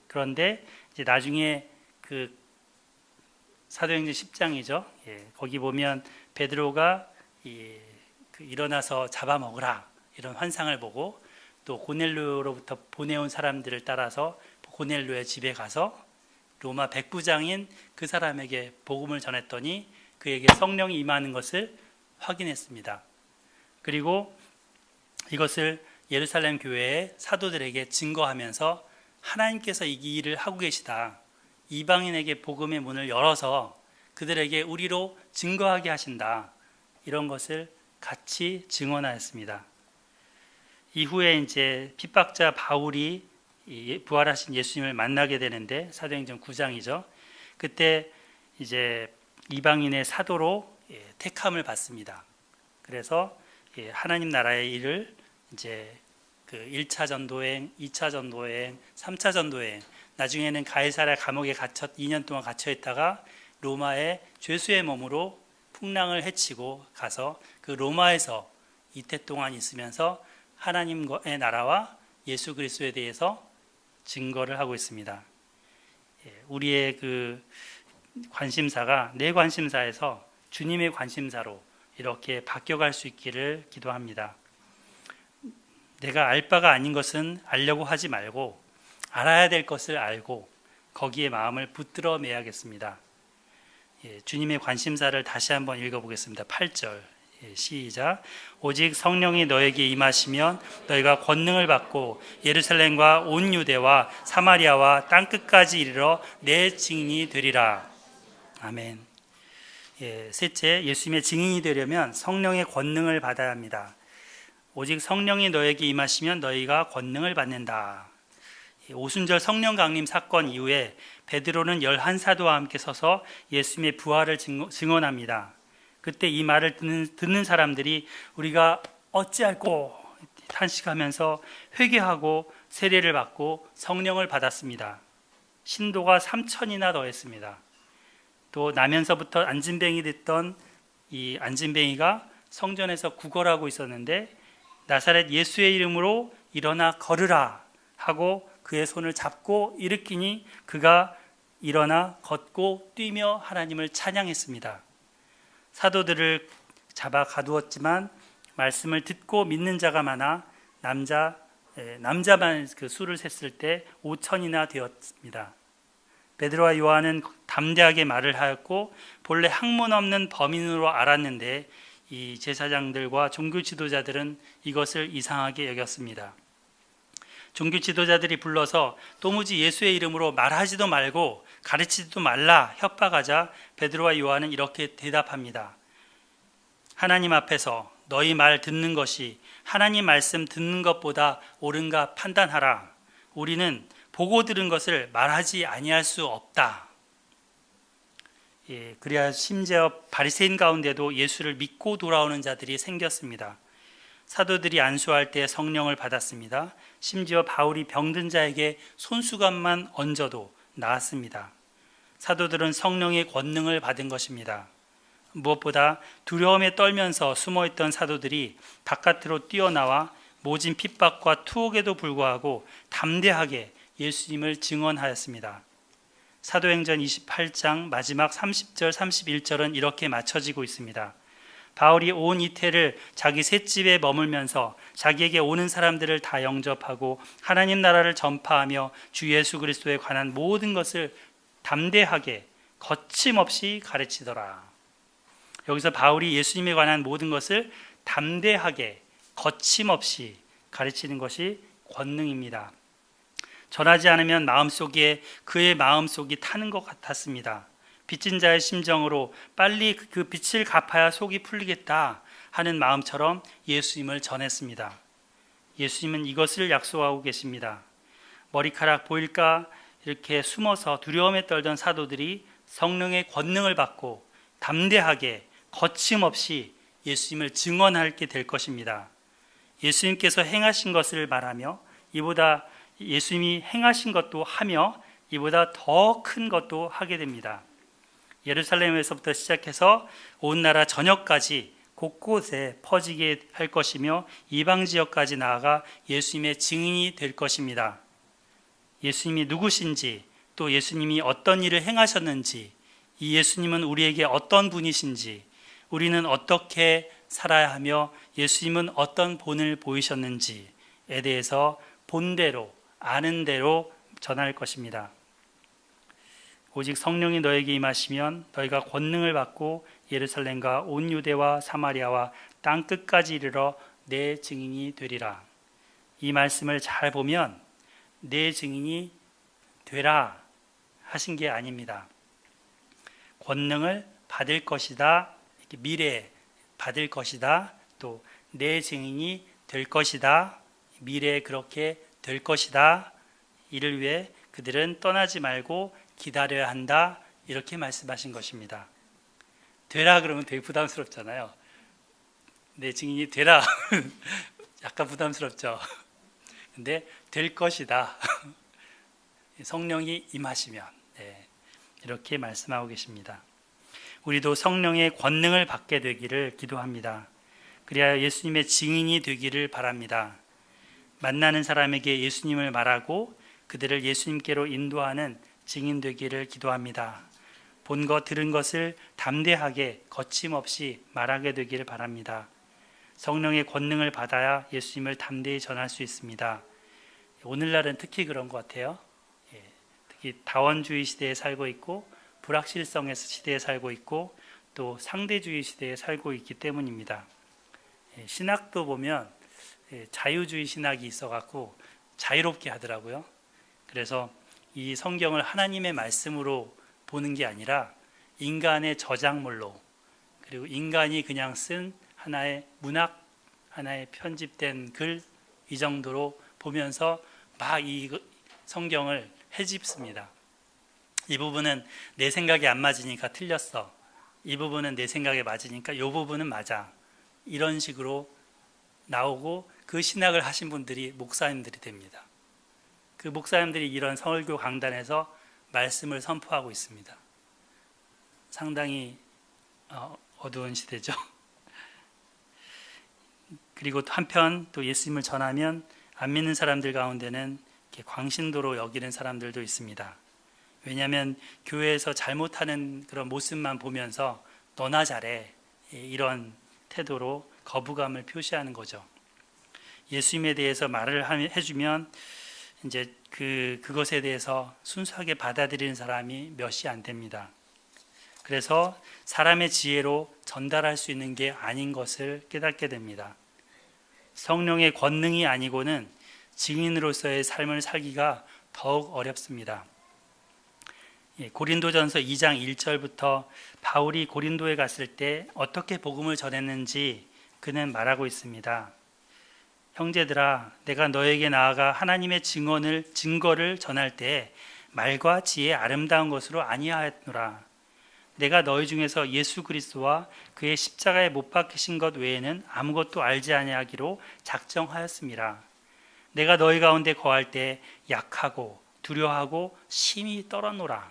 Speaker 1: 그런데 이제 나중에 그 사도행전 10장이죠. 거기 보면 베드로가 일어나서 잡아먹으라 이런 환상을 보고 또 고넬료로부터 보내온 사람들을 따라서 고넬료의 집에 가서 로마 백부장인 그 사람에게 복음을 전했더니 그에게 성령이 임하는 것을 확인했습니다. 그리고 이것을 예루살렘 교회의 사도들에게 증거하면서 하나님께서 이 일을 하고 계시다. 이방인에게 복음의 문을 열어서 그들에게 우리로 증거하게 하신다. 이런 것을 같이 증언하였습니다. 이후에 이제 핍박자 바울이 부활하신 예수님을 만나게 되는데 사도행전 9장이죠. 그때 이제 이방인의 사도로 택함을 받습니다. 그래서 하나님 나라의 일을 이제 그 1차 전도행, 2차 전도행, 3차 전도행, 나중에는 가이사랴 감옥에 2년 동안 갇혀 있다가 로마의 죄수의 몸으로 풍랑을 헤치고 가서 그 로마에서 이태 동안 있으면서 하나님의 나라와 예수 그리스도에 대해서 증거를 하고 있습니다. 우리의 그 관심사가 내 관심사에서 주님의 관심사로 이렇게 바뀌어갈 수 있기를 기도합니다. 내가 알 바가 아닌 것은 알려고 하지 말고 알아야 될 것을 알고 거기에 마음을 붙들어 매야겠습니다. 주님의 관심사를 다시 한번 읽어보겠습니다. 8절 시작. 오직 성령이 너에게 임하시면 너희가 권능을 받고 예루살렘과 온 유대와 사마리아와 땅끝까지 이르러 내 증인이 되리라. 아멘. 셋째, 예수님의 증인이 되려면 성령의 권능을 받아야 합니다. 오직 성령이 너에게 임하시면 너희가 권능을 받는다. 오순절 성령 강림 사건 이후에 베드로는 11사도와 함께 서서 예수님의 부활을 증언합니다. 그때 이 말을 듣는 사람들이 우리가 어찌할꼬 탄식하면서 회개하고 세례를 받고 성령을 받았습니다. 신도가 3,000이나 더했습니다. 또 나면서부터 안진뱅이 됐던 이 안진뱅이가 성전에서 구걸하고 있었는데 나사렛 예수의 이름으로 일어나 걸으라 하고 그의 손을 잡고 일으키니 그가 일어나 걷고 뛰며 하나님을 찬양했습니다. 사도들을 잡아 가두었지만 말씀을 듣고 믿는 자가 많아 남자만 그 수를 셌을 때 5,000이나 되었습니다. 베드로와 요한은 담대하게 말을 하였고 본래 학문 없는 범인으로 알았는데 이 제사장들과 종교 지도자들은 이것을 이상하게 여겼습니다. 종교 지도자들이 불러서 도무지 예수의 이름으로 말하지도 말고 가르치지도 말라 협박하자 베드로와 요한은 이렇게 대답합니다. 하나님 앞에서 너희 말 듣는 것이 하나님 말씀 듣는 것보다 옳은가 판단하라. 우리는 보고 들은 것을 말하지 아니할 수 없다. 그래야 심지어 바리새인 가운데도 예수를 믿고 돌아오는 자들이 생겼습니다. 사도들이 안수할 때 성령을 받았습니다. 심지어 바울이 병든 자에게 손수건만 얹어도 나았습니다. 사도들은 성령의 권능을 받은 것입니다. 무엇보다 두려움에 떨면서 숨어있던 사도들이 바깥으로 뛰어나와 모진 핍박과 투옥에도 불구하고 담대하게 예수님을 증언하였습니다. 사도행전 28장 마지막 30절 31절은 이렇게 맞춰지고 있습니다. 바울이 온 이태를 자기 셋집에 머물면서 자기에게 오는 사람들을 다 영접하고 하나님 나라를 전파하며 주 예수 그리스도에 관한 모든 것을 담대하게 거침없이 가르치더라. 여기서 바울이 예수님에 관한 모든 것을 담대하게 거침없이 가르치는 것이 권능입니다. 전하지 않으면 그의 마음속이 타는 것 같았습니다. 빚진 자의 심정으로 빨리 그 빚을 갚아야 속이 풀리겠다 하는 마음처럼 예수님을 전했습니다. 예수님은 이것을 약속하고 계십니다. 머리카락 보일까 이렇게 숨어서 두려움에 떨던 사도들이 성령의 권능을 받고 담대하게 거침없이 예수님을 증언하게 될 것입니다. 예수님께서 행하신 것을 말하며 이보다 예수님이 행하신 것도 하며 이보다 더 큰 것도 하게 됩니다. 예루살렘에서부터 시작해서 온 나라 전역까지 곳곳에 퍼지게 할 것이며 이방 지역까지 나아가 예수님의 증인이 될 것입니다. 예수님이 누구신지, 또 예수님이 어떤 일을 행하셨는지, 이 예수님은 우리에게 어떤 분이신지, 우리는 어떻게 살아야 하며 예수님은 어떤 본을 보이셨는지에 대해서 본대로 아는 대로 전할 것입니다. 오직 성령이 너에게 임하시면 너희가 권능을 받고 예루살렘과 온 유대와 사마리아와 땅 끝까지 이르러 내 증인이 되리라. 이 말씀을 잘 보면 내 증인이 되라 하신 게 아닙니다. 권능을 받을 것이다, 이렇게 미래에 받을 것이다, 또 내 증인이 될 것이다, 미래에 그렇게 될 것이다, 이를 위해 그들은 떠나지 말고 기다려야 한다, 이렇게 말씀하신 것입니다. 되라 그러면 되게 부담스럽잖아요. 내 증인이 되라 약간 부담스럽죠. 근데 될 것이다. 성령이 임하시면, 이렇게 말씀하고 계십니다. 우리도 성령의 권능을 받게 되기를 기도합니다. 그래야 예수님의 증인이 되기를 바랍니다. 만나는 사람에게 예수님을 말하고 그들을 예수님께로 인도하는 증인 되기를 기도합니다. 본 것 들은 것을 담대하게 거침없이 말하게 되기를 바랍니다. 성령의 권능을 받아야 예수님을 담대히 전할 수 있습니다. 오늘날은 특히 그런 것 같아요. 특히 다원주의 시대에 살고 있고 불확실성의 시대에 살고 있고 또 상대주의 시대에 살고 있기 때문입니다. 신학도 보면 자유주의 신학이 있어갖고 자유롭게 하더라고요. 그래서 이 성경을 하나님의 말씀으로 보는 게 아니라 인간의 저작물로, 그리고 인간이 그냥 쓴 하나의 문학, 하나의 편집된 글, 이 정도로 보면서 막 이 성경을 헤집습니다. 이 부분은 내 생각에 안 맞으니까 틀렸어. 이 부분은 내 생각에 맞으니까 이 부분은 맞아. 이런 식으로 나오고 그 신학을 하신 분들이 목사님들이 됩니다. 그 목사님들이 이런 설교 강단에서 말씀을 선포하고 있습니다. 상당히 어두운 시대죠. 그리고 한편 또 예수님을 전하면 안 믿는 사람들 가운데는 이렇게 광신도로 여기는 사람들도 있습니다. 왜냐하면 교회에서 잘못하는 그런 모습만 보면서 너나 잘해, 이런 태도로 거부감을 표시하는 거죠. 예수님에 대해서 말을 해주면 이제 그것에 대해서 순수하게 받아들이는 사람이 몇이 안 됩니다. 그래서 사람의 지혜로 전달할 수 있는 게 아닌 것을 깨닫게 됩니다. 성령의 권능이 아니고는 증인으로서의 삶을 살기가 더욱 어렵습니다. 고린도전서 2장 1절부터 바울이 고린도에 갔을 때 어떻게 복음을 전했는지 그는 말하고 있습니다. 형제들아, 내가 너에게 나아가 하나님의 증거를 전할 때 말과 지혜의 아름다운 것으로 아니하였노라. 내가 너희 중에서 예수 그리스도와 그의 십자가에 못 박히신 것 외에는 아무것도 알지 아니하기로 작정하였음이라. 내가 너희 가운데 거할 때 약하고 두려워하고 심히 떨었노라.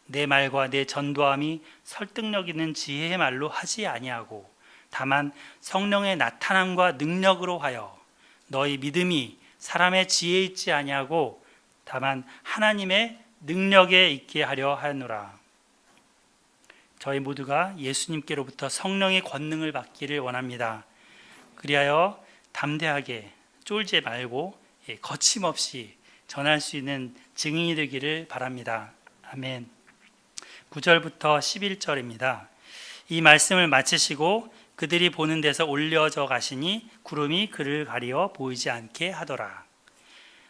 Speaker 1: 내 말과 내 전도함이 설득력 있는 지혜의 말로 하지 아니하고 다만 성령의 나타남과 능력으로 하여 너희 믿음이 사람의 지혜에 있지 아니하고 다만 하나님의 능력에 있게 하려 하노라. 저희 모두가 예수님께로부터 성령의 권능을 받기를 원합니다. 그리하여 담대하게 쫄지 말고 거침없이 전할 수 있는 증인이 되기를 바랍니다. 아멘. 9절부터 11절입니다. 이 말씀을 마치시고 그들이 보는 데서 올려져 가시니 구름이 그를 가리어 보이지 않게 하더라.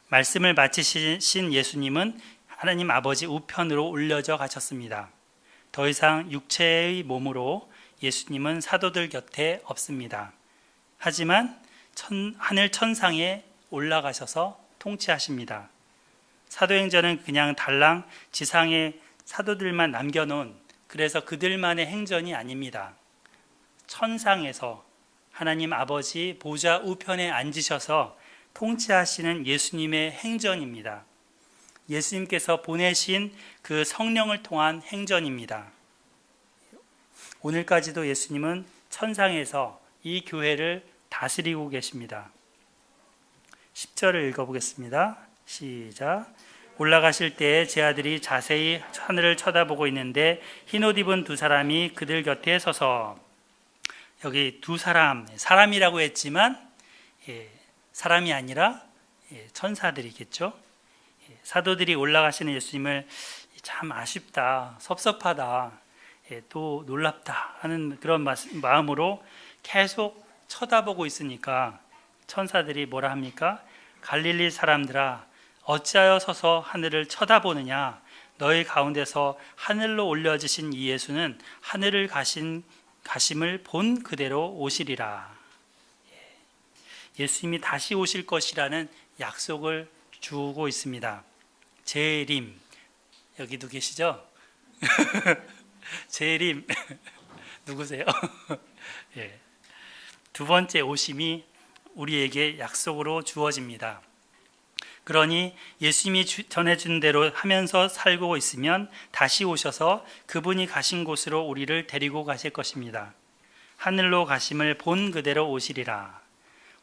Speaker 1: 말씀을 마치신 예수님은 하나님 아버지 우편으로 올려져 가셨습니다. 더 이상 육체의 몸으로 예수님은 사도들 곁에 없습니다. 하지만 하늘 천상에 올라가셔서 통치하십니다. 사도행전은 그냥 달랑 지상에 사도들만 남겨놓은, 그래서 그들만의 행전이 아닙니다. 천상에서 하나님 아버지 보좌 우편에 앉으셔서 통치하시는 예수님의 행전입니다. 예수님께서 보내신 그 성령을 통한 행전입니다. 오늘까지도 예수님은 천상에서 이 교회를 다스리고 계십니다. 10절을 읽어보겠습니다. 시작. 올라가실 때에 제 아들이 자세히 하늘을 쳐다보고 있는데 흰옷 입은 두 사람이 그들 곁에 서서, 여기 두 사람, 사람이라고 했지만 사람이 아니라 천사들이겠죠. 사도들이 올라가시는 예수님을 참 아쉽다, 섭섭하다, 또 놀랍다 하는 그런 마음으로 계속 쳐다보고 있으니까 천사들이 뭐라 합니까? 갈릴리 사람들아, 어찌하여 서서 하늘을 쳐다보느냐? 너희 가운데서 하늘로 올려지신 이 예수는 하늘을 가심을 본 그대로 오시리라. 예수님이 다시 오실 것이라는 약속을 주고 있습니다. 재림, 여기도 계시죠? 재림 누구세요? 예. 두 번째 오심이 우리에게 약속으로 주어집니다. 그러니 예수님이 전해준 대로 하면서 살고 있으면 다시 오셔서 그분이 가신 곳으로 우리를 데리고 가실 것입니다. 하늘로 가심을 본 그대로 오시리라.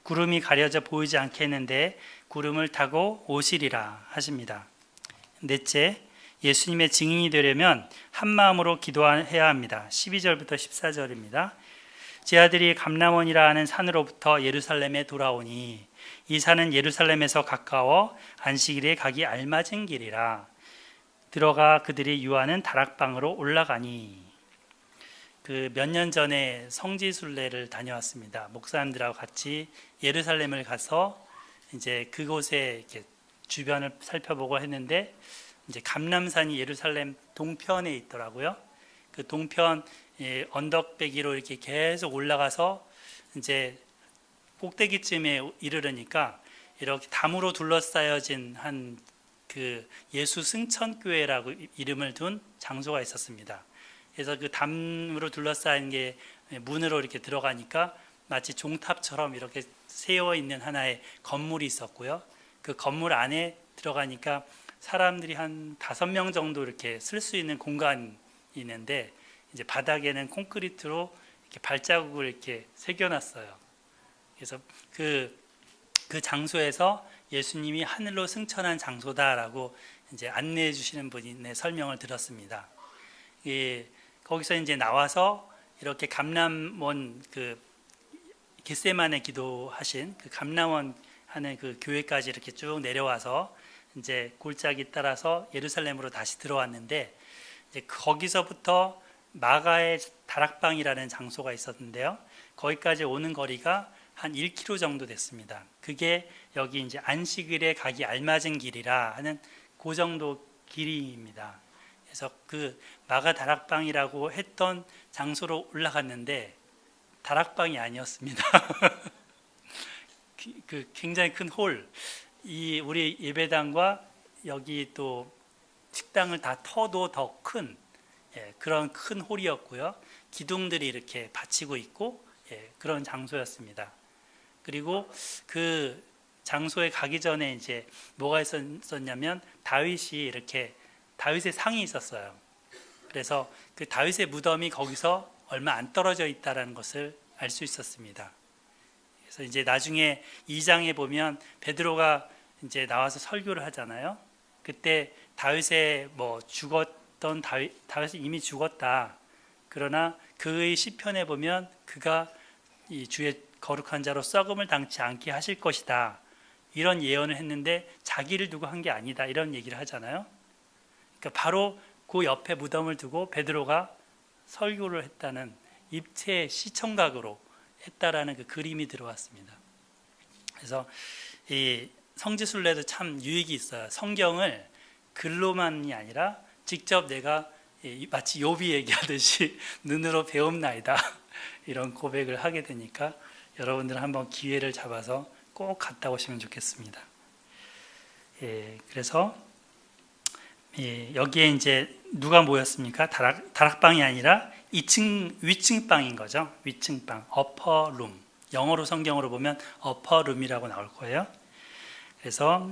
Speaker 1: 구름이 가려져 보이지 않게 했는데 구름을 타고 오시리라 하십니다. 넷째, 예수님의 증인이 되려면 한 마음으로 기도해야 합니다. 12절부터 14절입니다. 제 아들이 감람원이라 하는 산으로부터 예루살렘에 돌아오니 이 산은 예루살렘에서 가까워 안식일에 가기 알맞은 길이라. 들어가 그들이 유하는 다락방으로 올라가니. 몇 년 전에 성지순례를 다녀왔습니다. 목사님들하고 같이 예루살렘을 가서 이제 그곳에 이렇게 주변을 살펴보고 했는데, 이제 감람산이 예루살렘 동편에 있더라고요. 그 동편 언덕배기로 이렇게 계속 올라가서 이제 꼭대기쯤에 이르르니까 이렇게 담으로 둘러싸여진 한 그 예수 승천교회라고 이름을 둔 장소가 있었습니다. 그래서 그 담으로 둘러싸인 게 문으로 이렇게 들어가니까 마치 종탑처럼 이렇게 세워 있는 하나의 건물이 있었고요. 그 건물 안에 들어가니까 사람들이 한 5명 정도 이렇게 쓸 수 있는 공간이 있는데, 이제 바닥에는 콘크리트로 이렇게 발자국을 이렇게 새겨놨어요. 그래서 그 장소에서 예수님이 하늘로 승천한 장소다라고 이제 안내해 주시는 분의 설명을 들었습니다. 거기서 이제 나와서 이렇게 감람원 그 겟세마네 기도하신 그 감람원 하는 그 교회까지 이렇게 쭉 내려와서 이제 골짜기 따라서 예루살렘으로 다시 들어왔는데, 이제 거기서부터 마가의 다락방이라는 장소가 있었는데요. 거기까지 오는 거리가 한 1km 정도 됐습니다. 그게 여기 이제 안식일에 가기 알맞은 길이라 하는 그 정도 길이입니다. 그래서 그 마가 다락방이라고 했던 장소로 올라갔는데 다락방이 아니었습니다. 그 굉장히 큰 홀, 우리 예배당과 여기 또 식당을 다 터도 더 큰 그런 큰 홀이었고요. 기둥들이 이렇게 받치고 있고 그런 장소였습니다. 그리고 그 장소에 가기 전에 이제 뭐가 있었냐면 다윗의 상이 있었어요. 그래서 그 다윗의 무덤이 거기서 얼마 안 떨어져 있다라는 것을 알 수 있었습니다. 그래서 이제 나중에 2장에 보면 베드로가 이제 나와서 설교를 하잖아요. 그때 다윗의 죽었던 다윗이 이미 죽었다. 그러나 그의 시편에 보면 그가 이 주의 거룩한 자로 썩음을 당치 않게 하실 것이다. 이런 예언을 했는데 자기를 두고 한 게 아니다. 이런 얘기를 하잖아요. 그러니까 바로 그 옆에 무덤을 두고 베드로가 설교를 했다는 입체 시청각으로 했다라는 그 그림이 들어왔습니다. 그래서 이 성지순례도 참 유익이 있어요. 성경을 글로만이 아니라 직접 내가 마치 욥이 얘기하듯이 눈으로 배움나이다 이런 고백을 하게 되니까 여러분들은 한번 기회를 잡아서 꼭 갔다 오시면 좋겠습니다. 그래서 여기에 이제 누가 모였습니까? 다락방이 아니라 2층 위층방인 거죠. 위층방, upper room. 영어로 성경으로 보면 upper room이라고 나올 거예요. 그래서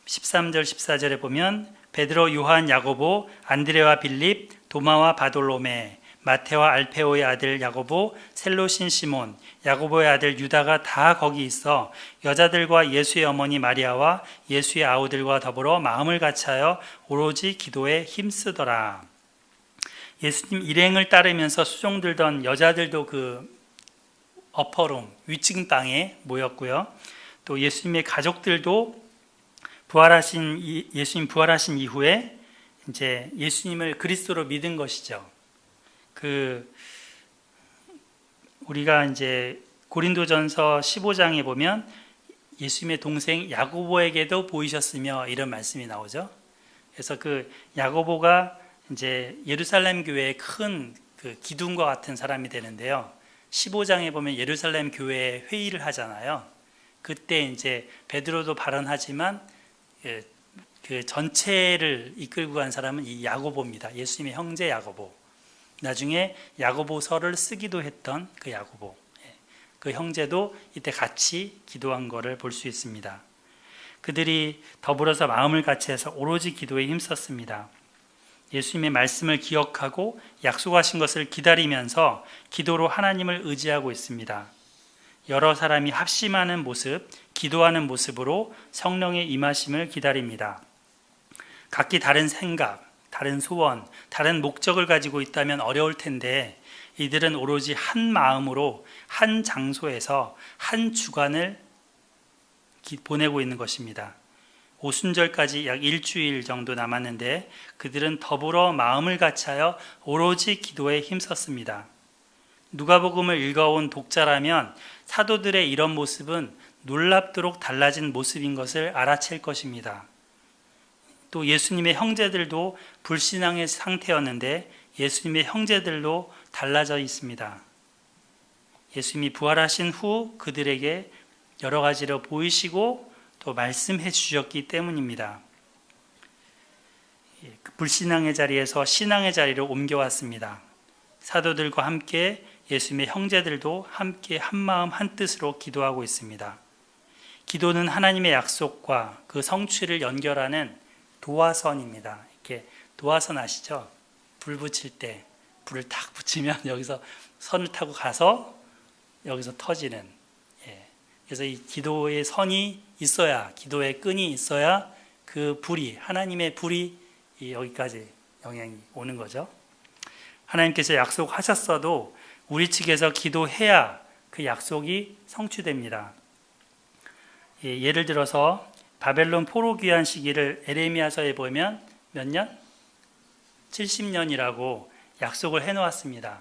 Speaker 1: 13절 14절에 보면 베드로, 요한, 야고보, 안드레와 빌립, 도마와 바돌로메, 마테와 알페오의 아들 야고보, 셀로신 시몬, 야고보의 아들 유다가 다 거기 있어 여자들과 예수의 어머니 마리아와 예수의 아우들과 더불어 마음을 같이하여 오로지 기도에 힘쓰더라. 예수님 일행을 따르면서 수종들던 여자들도 그 어퍼룸 위층 방에 모였고요. 또 예수님의 가족들도 예수님 부활하신 이후에 이제 예수님을 그리스도로 믿은 것이죠. 우리가 이제 고린도전서 15장에 보면 예수님의 동생 야고보에게도 보이셨으며 이런 말씀이 나오죠. 그래서 그 야고보가 이제 예루살렘 교회의 큰 그 기둥과 같은 사람이 되는데요. 15장에 보면 예루살렘 교회에 회의를 하잖아요. 그때 이제 베드로도 발언하지만 그 전체를 이끌고 간 사람은 이 야고보입니다. 예수님의 형제 야고보. 나중에 야고보서를 쓰기도 했던 그 야고보. 그 형제도 이때 같이 기도한 것을 볼 수 있습니다. 그들이 더불어서 마음을 같이 해서 오로지 기도에 힘썼습니다. 예수님의 말씀을 기억하고 약속하신 것을 기다리면서 기도로 하나님을 의지하고 있습니다. 여러 사람이 합심하는 모습, 기도하는 모습으로 성령의 임하심을 기다립니다. 각기 다른 생각, 다른 소원, 다른 목적을 가지고 있다면 어려울 텐데 이들은 오로지 한 마음으로 한 장소에서 한 주간을 보내고 있는 것입니다. 오순절까지 약 일주일 정도 남았는데 그들은 더불어 마음을 같이하여 오로지 기도에 힘썼습니다. 누가복음을 읽어온 독자라면 사도들의 이런 모습은 놀랍도록 달라진 모습인 것을 알아챌 것입니다. 또 예수님의 형제들도 불신앙의 상태였는데 예수님의 형제들도 달라져 있습니다. 예수님이 부활하신 후 그들에게 여러 가지로 보이시고 또 말씀해 주셨기 때문입니다. 불신앙의 자리에서 신앙의 자리로 옮겨왔습니다. 사도들과 함께 예수님의 형제들도 함께 한마음 한뜻으로 기도하고 있습니다. 기도는 하나님의 약속과 그 성취를 연결하는 도화선입니다. 이렇게 도화선 아시죠? 불 붙일 때 불을 탁 붙이면 여기서 선을 타고 가서 여기서 터지는. 그래서 이 기도의 선이 있어야, 기도의 끈이 있어야 그 불이, 하나님의 불이 여기까지 영향이 오는 거죠. 하나님께서 약속하셨어도 우리 측에서 기도해야 그 약속이 성취됩니다. 예를 들어서 바벨론 포로 귀환 시기를 에레미야서에 보면 몇 년? 70년이라고 약속을 해놓았습니다.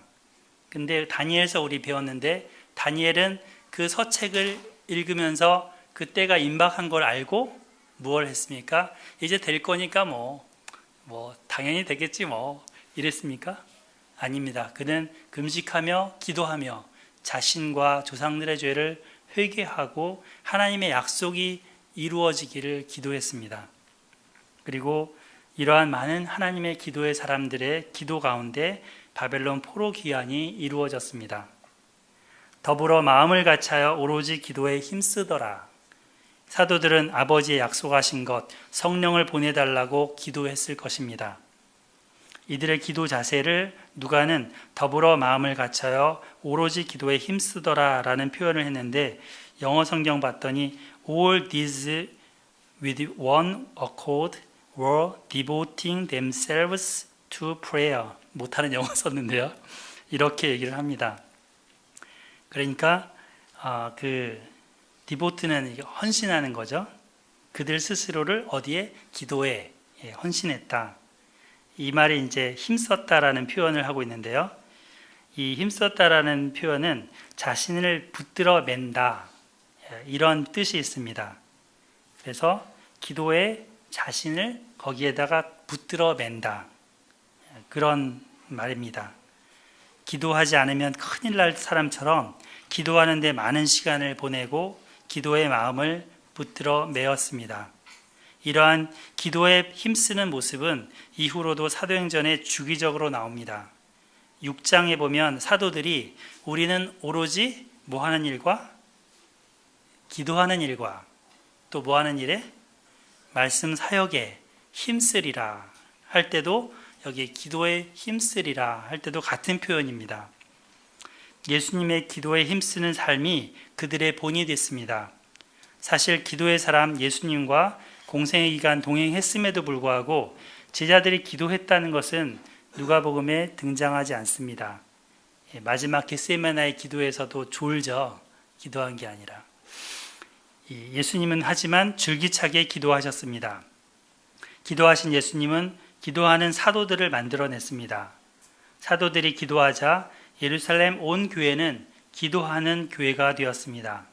Speaker 1: 근데 다니엘서 우리 배웠는데 다니엘은 그 서책을 읽으면서 그때가 임박한 걸 알고 무엇을 했습니까? 이제 될 거니까 뭐 당연히 되겠지 이랬습니까? 아닙니다. 그는 금식하며 기도하며 자신과 조상들의 죄를 회개하고 하나님의 약속이 이루어지기를 기도했습니다. 그리고 이러한 많은 하나님의 기도의 사람들의 기도 가운데 바벨론 포로 귀환이 이루어졌습니다. 더불어 마음을 같이하여 오로지 기도에 힘쓰더라. 사도들은 아버지의 약속하신 것, 성령을 보내달라고 기도했을 것입니다. 이들의 기도 자세를 누가는 더불어 마음을 같이하여 오로지 기도에 힘쓰더라 라는 표현을 했는데 영어 성경 봤더니 all these with one accord were devoting themselves to prayer. 못하는 영어 썼는데요. 이렇게 얘기를 합니다. 그러니까 그 디보트는 헌신하는 거죠. 그들 스스로를 어디에? 기도에 헌신했다. 이 말이 이제 힘썼다라는 표현을 하고 있는데요. 이 힘썼다라는 표현은 자신을 붙들어 맨다, 이런 뜻이 있습니다. 그래서 기도에 자신을 거기에다가 붙들어 맨다, 그런 말입니다. 기도하지 않으면 큰일 날 사람처럼 기도하는 데 많은 시간을 보내고 기도의 마음을 붙들어 메었습니다. 이러한 기도에 힘쓰는 모습은 이후로도 사도행전에 주기적으로 나옵니다. 6장에 보면 사도들이 우리는 오로지 뭐 하는 일과? 기도하는 일과 또 뭐 하는 일에? 말씀 사역에 힘쓰리라 할 때도 여기 기도에 힘쓰리라 할 때도 같은 표현입니다. 예수님의 기도에 힘쓰는 삶이 그들의 본이 됐습니다. 사실 기도의 사람 예수님과 공생의 기간 동행했음에도 불구하고 제자들이 기도했다는 것은 누가복음에 등장하지 않습니다. 마지막 겟세마나의 기도에서도 졸져 기도한 게 아니라 예수님은 하지만 줄기차게 기도하셨습니다. 기도하신 예수님은 기도하는 사도들을 만들어냈습니다. 사도들이 기도하자 예루살렘 온 교회는 기도하는 교회가 되었습니다.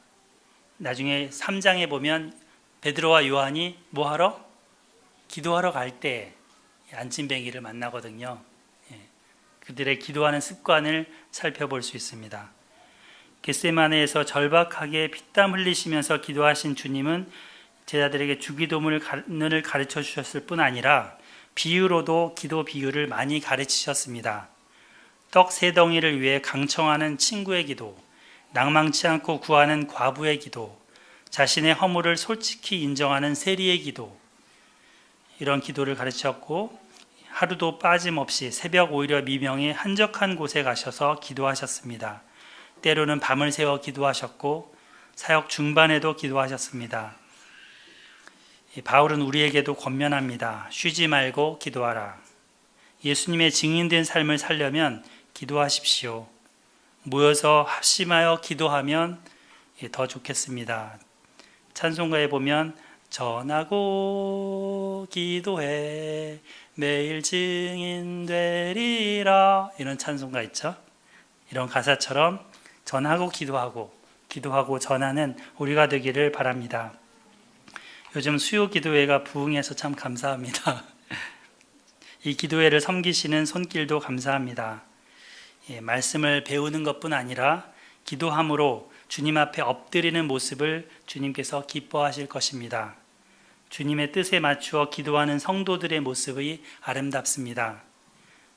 Speaker 1: 나중에 3장에 보면 베드로와 요한이 뭐하러? 기도하러 갈 때 안진뱅이를 만나거든요. 그들의 기도하는 습관을 살펴볼 수 있습니다. 겟세마네에서 절박하게 피땀 흘리시면서 기도하신 주님은 제자들에게 주기도문을 가르쳐 주셨을 뿐 아니라 비유로도 기도 비유를 많이 가르치셨습니다. 떡 3덩이를 위해 강청하는 친구의 기도, 낭망치 않고 구하는 과부의 기도, 자신의 허물을 솔직히 인정하는 세리의 기도, 이런 기도를 가르쳤고 하루도 빠짐없이 새벽 오히려 미명에 한적한 곳에 가셔서 기도하셨습니다. 때로는 밤을 새워 기도하셨고 사역 중반에도 기도하셨습니다. 바울은 우리에게도 권면합니다. 쉬지 말고 기도하라. 예수님의 증인된 삶을 살려면 기도하십시오. 모여서 합심하여 기도하면 더 좋겠습니다. 찬송가에 보면 전하고 기도해 매일 증인 되리라, 이런 찬송가 있죠. 이런 가사처럼 전하고 기도하고 전하는 우리가 되기를 바랍니다. 요즘 수요 기도회가 부흥해서 참 감사합니다. 이 기도회를 섬기시는 손길도 감사합니다. 말씀을 배우는 것뿐 아니라 기도함으로 주님 앞에 엎드리는 모습을 주님께서 기뻐하실 것입니다. 주님의 뜻에 맞추어 기도하는 성도들의 모습이 아름답습니다.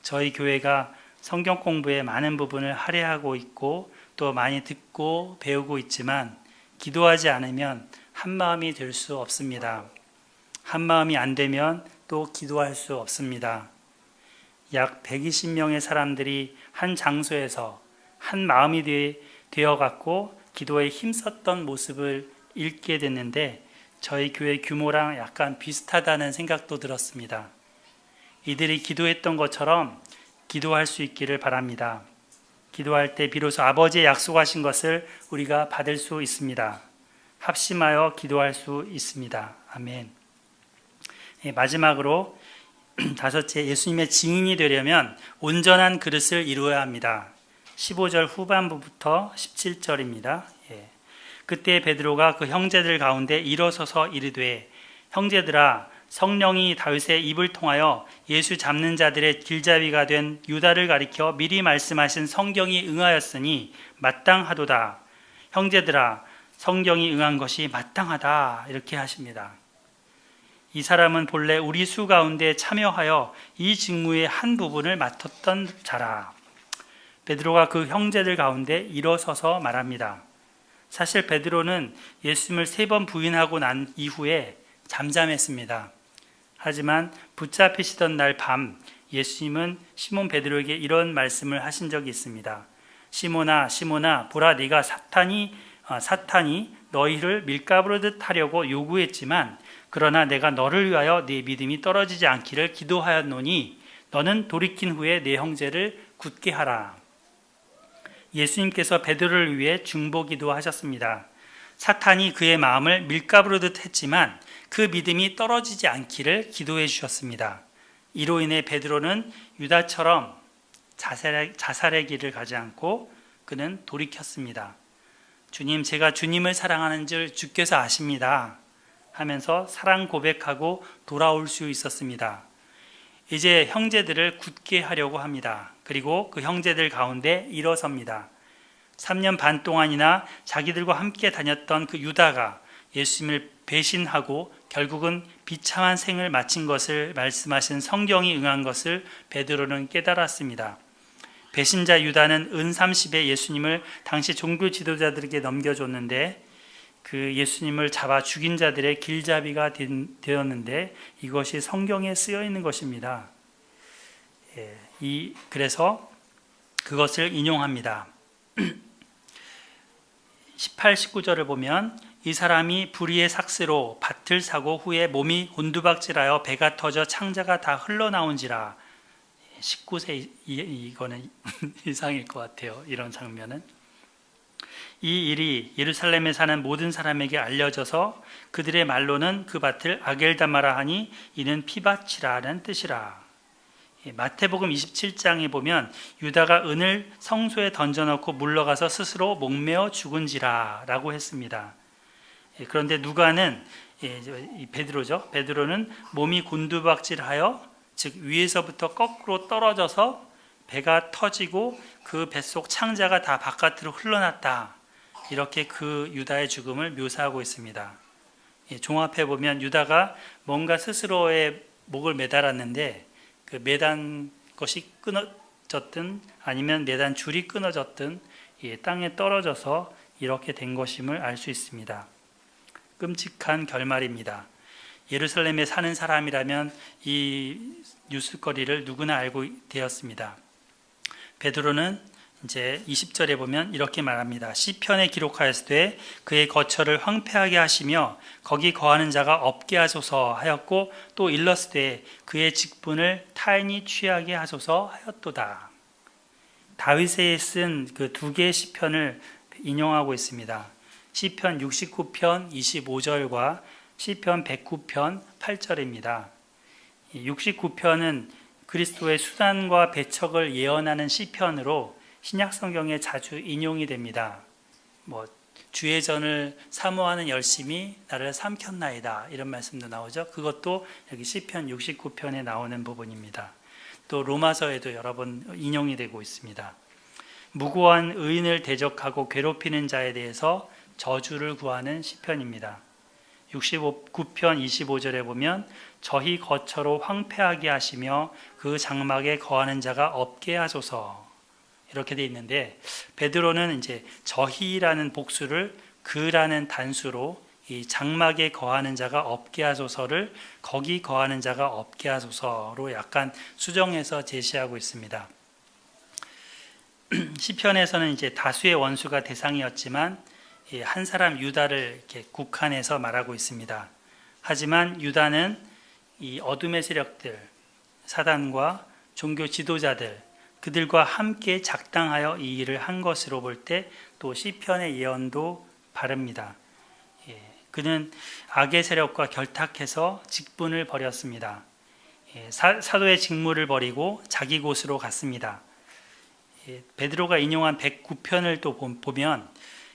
Speaker 1: 저희 교회가 성경 공부에 많은 부분을 할애하고 있고 또 많이 듣고 배우고 있지만 기도하지 않으면 한마음이 될 수 없습니다. 한마음이 안 되면 또 기도할 수 없습니다. 약 120명의 사람들이 한 장소에서 한 마음이 되어갖고 기도에 힘썼던 모습을 읽게 됐는데 저희 교회 규모랑 약간 비슷하다는 생각도 들었습니다. 이들이 기도했던 것처럼 기도할 수 있기를 바랍니다. 기도할 때 비로소 아버지의 약속하신 것을 우리가 받을 수 있습니다. 합심하여 기도할 수 있습니다. 아멘. 마지막으로 5째, 예수님의 증인이 되려면 온전한 그릇을 이루어야 합니다. 15절 후반부부터 17절입니다. 그때 베드로가 그 형제들 가운데 일어서서 이르되 형제들아, 성령이 다윗의 입을 통하여 예수 잡는 자들의 길잡이가 된 유다를 가리켜 미리 말씀하신 성경이 응하였으니 마땅하도다. 형제들아, 성경이 응한 것이 마땅하다, 이렇게 하십니다. 이 사람은 본래 우리 수 가운데 참여하여 이 직무의 한 부분을 맡았던 자라. 베드로가 그 형제들 가운데 일어서서 말합니다. 사실 베드로는 예수님을 3번 부인하고 난 이후에 잠잠했습니다. 하지만 붙잡히시던 날 밤 예수님은 시몬 베드로에게 이런 말씀을 하신 적이 있습니다. 시몬아, 시몬아, 보라, 네가 사탄이 너희를 밀가부르듯 하려고 요구했지만 그러나 내가 너를 위하여 네 믿음이 떨어지지 않기를 기도하였노니 너는 돌이킨 후에 네 형제를 굳게 하라. 예수님께서 베드로를 위해 중보기도 하셨습니다. 사탄이 그의 마음을 밀가부르듯 했지만 그 믿음이 떨어지지 않기를 기도해 주셨습니다. 이로 인해 베드로는 유다처럼 자살의 길을 가지 않고 그는 돌이켰습니다. 주님, 제가 주님을 사랑하는 줄 주께서 아십니다 하면서 사랑 고백하고 돌아올 수 있었습니다. 이제 형제들을 굳게 하려고 합니다. 그리고 그 형제들 가운데 일어섭니다. 3년 반 동안이나 자기들과 함께 다녔던 그 유다가 예수님을 배신하고 결국은 비참한 생을 마친 것을 말씀하신 성경이 응한 것을 베드로는 깨달았습니다. 배신자 유다는 은 30에 예수님을 당시 종교 지도자들에게 넘겨줬는데 그 예수님을 잡아 죽인 자들의 길잡이가 되었는데 이것이 성경에 쓰여 있는 것입니다. 그래서 그것을 인용합니다. 18, 19절을 보면 이 사람이 불의의 삭스로 밭을 사고 후에 몸이 곤두박질하여 배가 터져 창자가 다 흘러나온지라. 19세 이거는 이상일 것 같아요. 이런 장면은. 이 일이 예루살렘에 사는 모든 사람에게 알려져서 그들의 말로는 그 밭을 아겔다마라 하니 이는 피밭이라는 뜻이라. 마태복음 27장에 보면 유다가 은을 성소에 던져놓고 물러가서 스스로 목매어 죽은지라 라고 했습니다. 그런데 누가는 베드로죠. 베드로는 몸이 곤두박질하여 즉 위에서부터 거꾸로 떨어져서 배가 터지고 그 뱃속 창자가 다 바깥으로 흘러났다. 이렇게 그 유다의 죽음을 묘사하고 있습니다. 종합해 보면 유다가 뭔가 스스로의 목을 매달았는데 그 매단 것이 끊어졌든 아니면 매단 줄이 끊어졌든 땅에 떨어져서 이렇게 된 것임을 알 수 있습니다. 끔찍한 결말입니다. 예루살렘에 사는 사람이라면 이 뉴스거리를 누구나 알고 되었습니다. 베드로는 이제 20절에 보면 이렇게 말합니다. 시편에 기록하였으되 그의 거처를 황폐하게 하시며 거기 거하는 자가 없게 하소서 하였고 또 일렀으되 그의 직분을 타인이 취하게 하소서 하였도다. 다윗이 쓴 그 두 개의 시편을 인용하고 있습니다. 시편 69편 25절과 시편 109편 8절입니다. 69편은 그리스도의 수단과 배척을 예언하는 시편으로 신약 성경에 자주 인용이 됩니다. 주의 전을 사모하는 열심이 나를 삼켰나이다 이런 말씀도 나오죠. 그것도 여기 시편 69편에 나오는 부분입니다. 또 로마서에도 여러 번 인용이 되고 있습니다. 무고한 의인을 대적하고 괴롭히는 자에 대해서 저주를 구하는 시편입니다. 69편 25절에 보면 저희 거처로 황폐하게 하시며 그 장막에 거하는 자가 없게 하소서 이렇게 돼 있는데 베드로는 이제 저희라는 복수를 그라는 단수로 이 장막에 거하는 자가 없게 하소서를 거기 거하는 자가 없게 하소서로 약간 수정해서 제시하고 있습니다. 시편에서는 이제 다수의 원수가 대상이었지만 한 사람 유다를 이렇게 국한해서 말하고 있습니다. 하지만 유다는 이 어둠의 세력들, 사단과 종교 지도자들, 그들과 함께 작당하여 이 일을 한 것으로 볼 때 또 시편의 예언도 바릅니다. 그는 악의 세력과 결탁해서 직분을 벌였습니다. 사도의 직무를 버리고 자기 곳으로 갔습니다. 베드로가 인용한 109편을 또 보면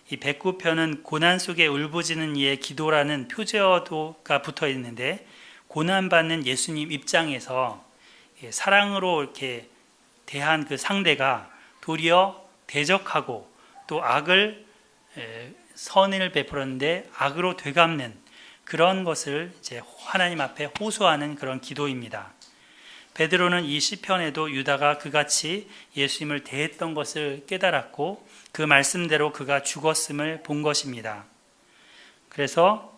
Speaker 1: 이 109편은 고난 속에 울부짖는 이의 기도라는 표제어가 붙어 있는데 고난받는 예수님 입장에서 사랑으로 이렇게 대한 그 상대가 도리어 대적하고 또 악을 선을 베풀었는데 악으로 되갚는 그런 것을 이제 하나님 앞에 호소하는 그런 기도입니다. 베드로는 이 시편에도 유다가 그같이 예수님을 대했던 것을 깨달았고 그 말씀대로 그가 죽었음을 본 것입니다. 그래서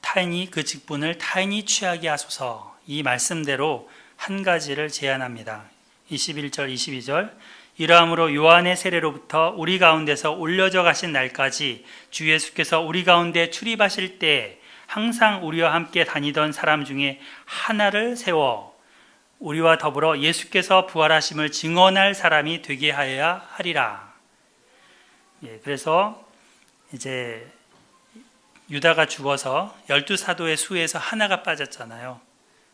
Speaker 1: 타인이 그 직분을 타인이 취하게 하소서 이 말씀대로 한 가지를 제안합니다. 21절 22절 이러함으로 요한의 세례로부터 우리 가운데서 올려져 가신 날까지 주 예수께서 우리 가운데 출입하실 때 항상 우리와 함께 다니던 사람 중에 하나를 세워 우리와 더불어 예수께서 부활하심을 증언할 사람이 되게 하여야 하리라. 그래서 이제 유다가 죽어서 12 사도의 수에서 하나가 빠졌잖아요.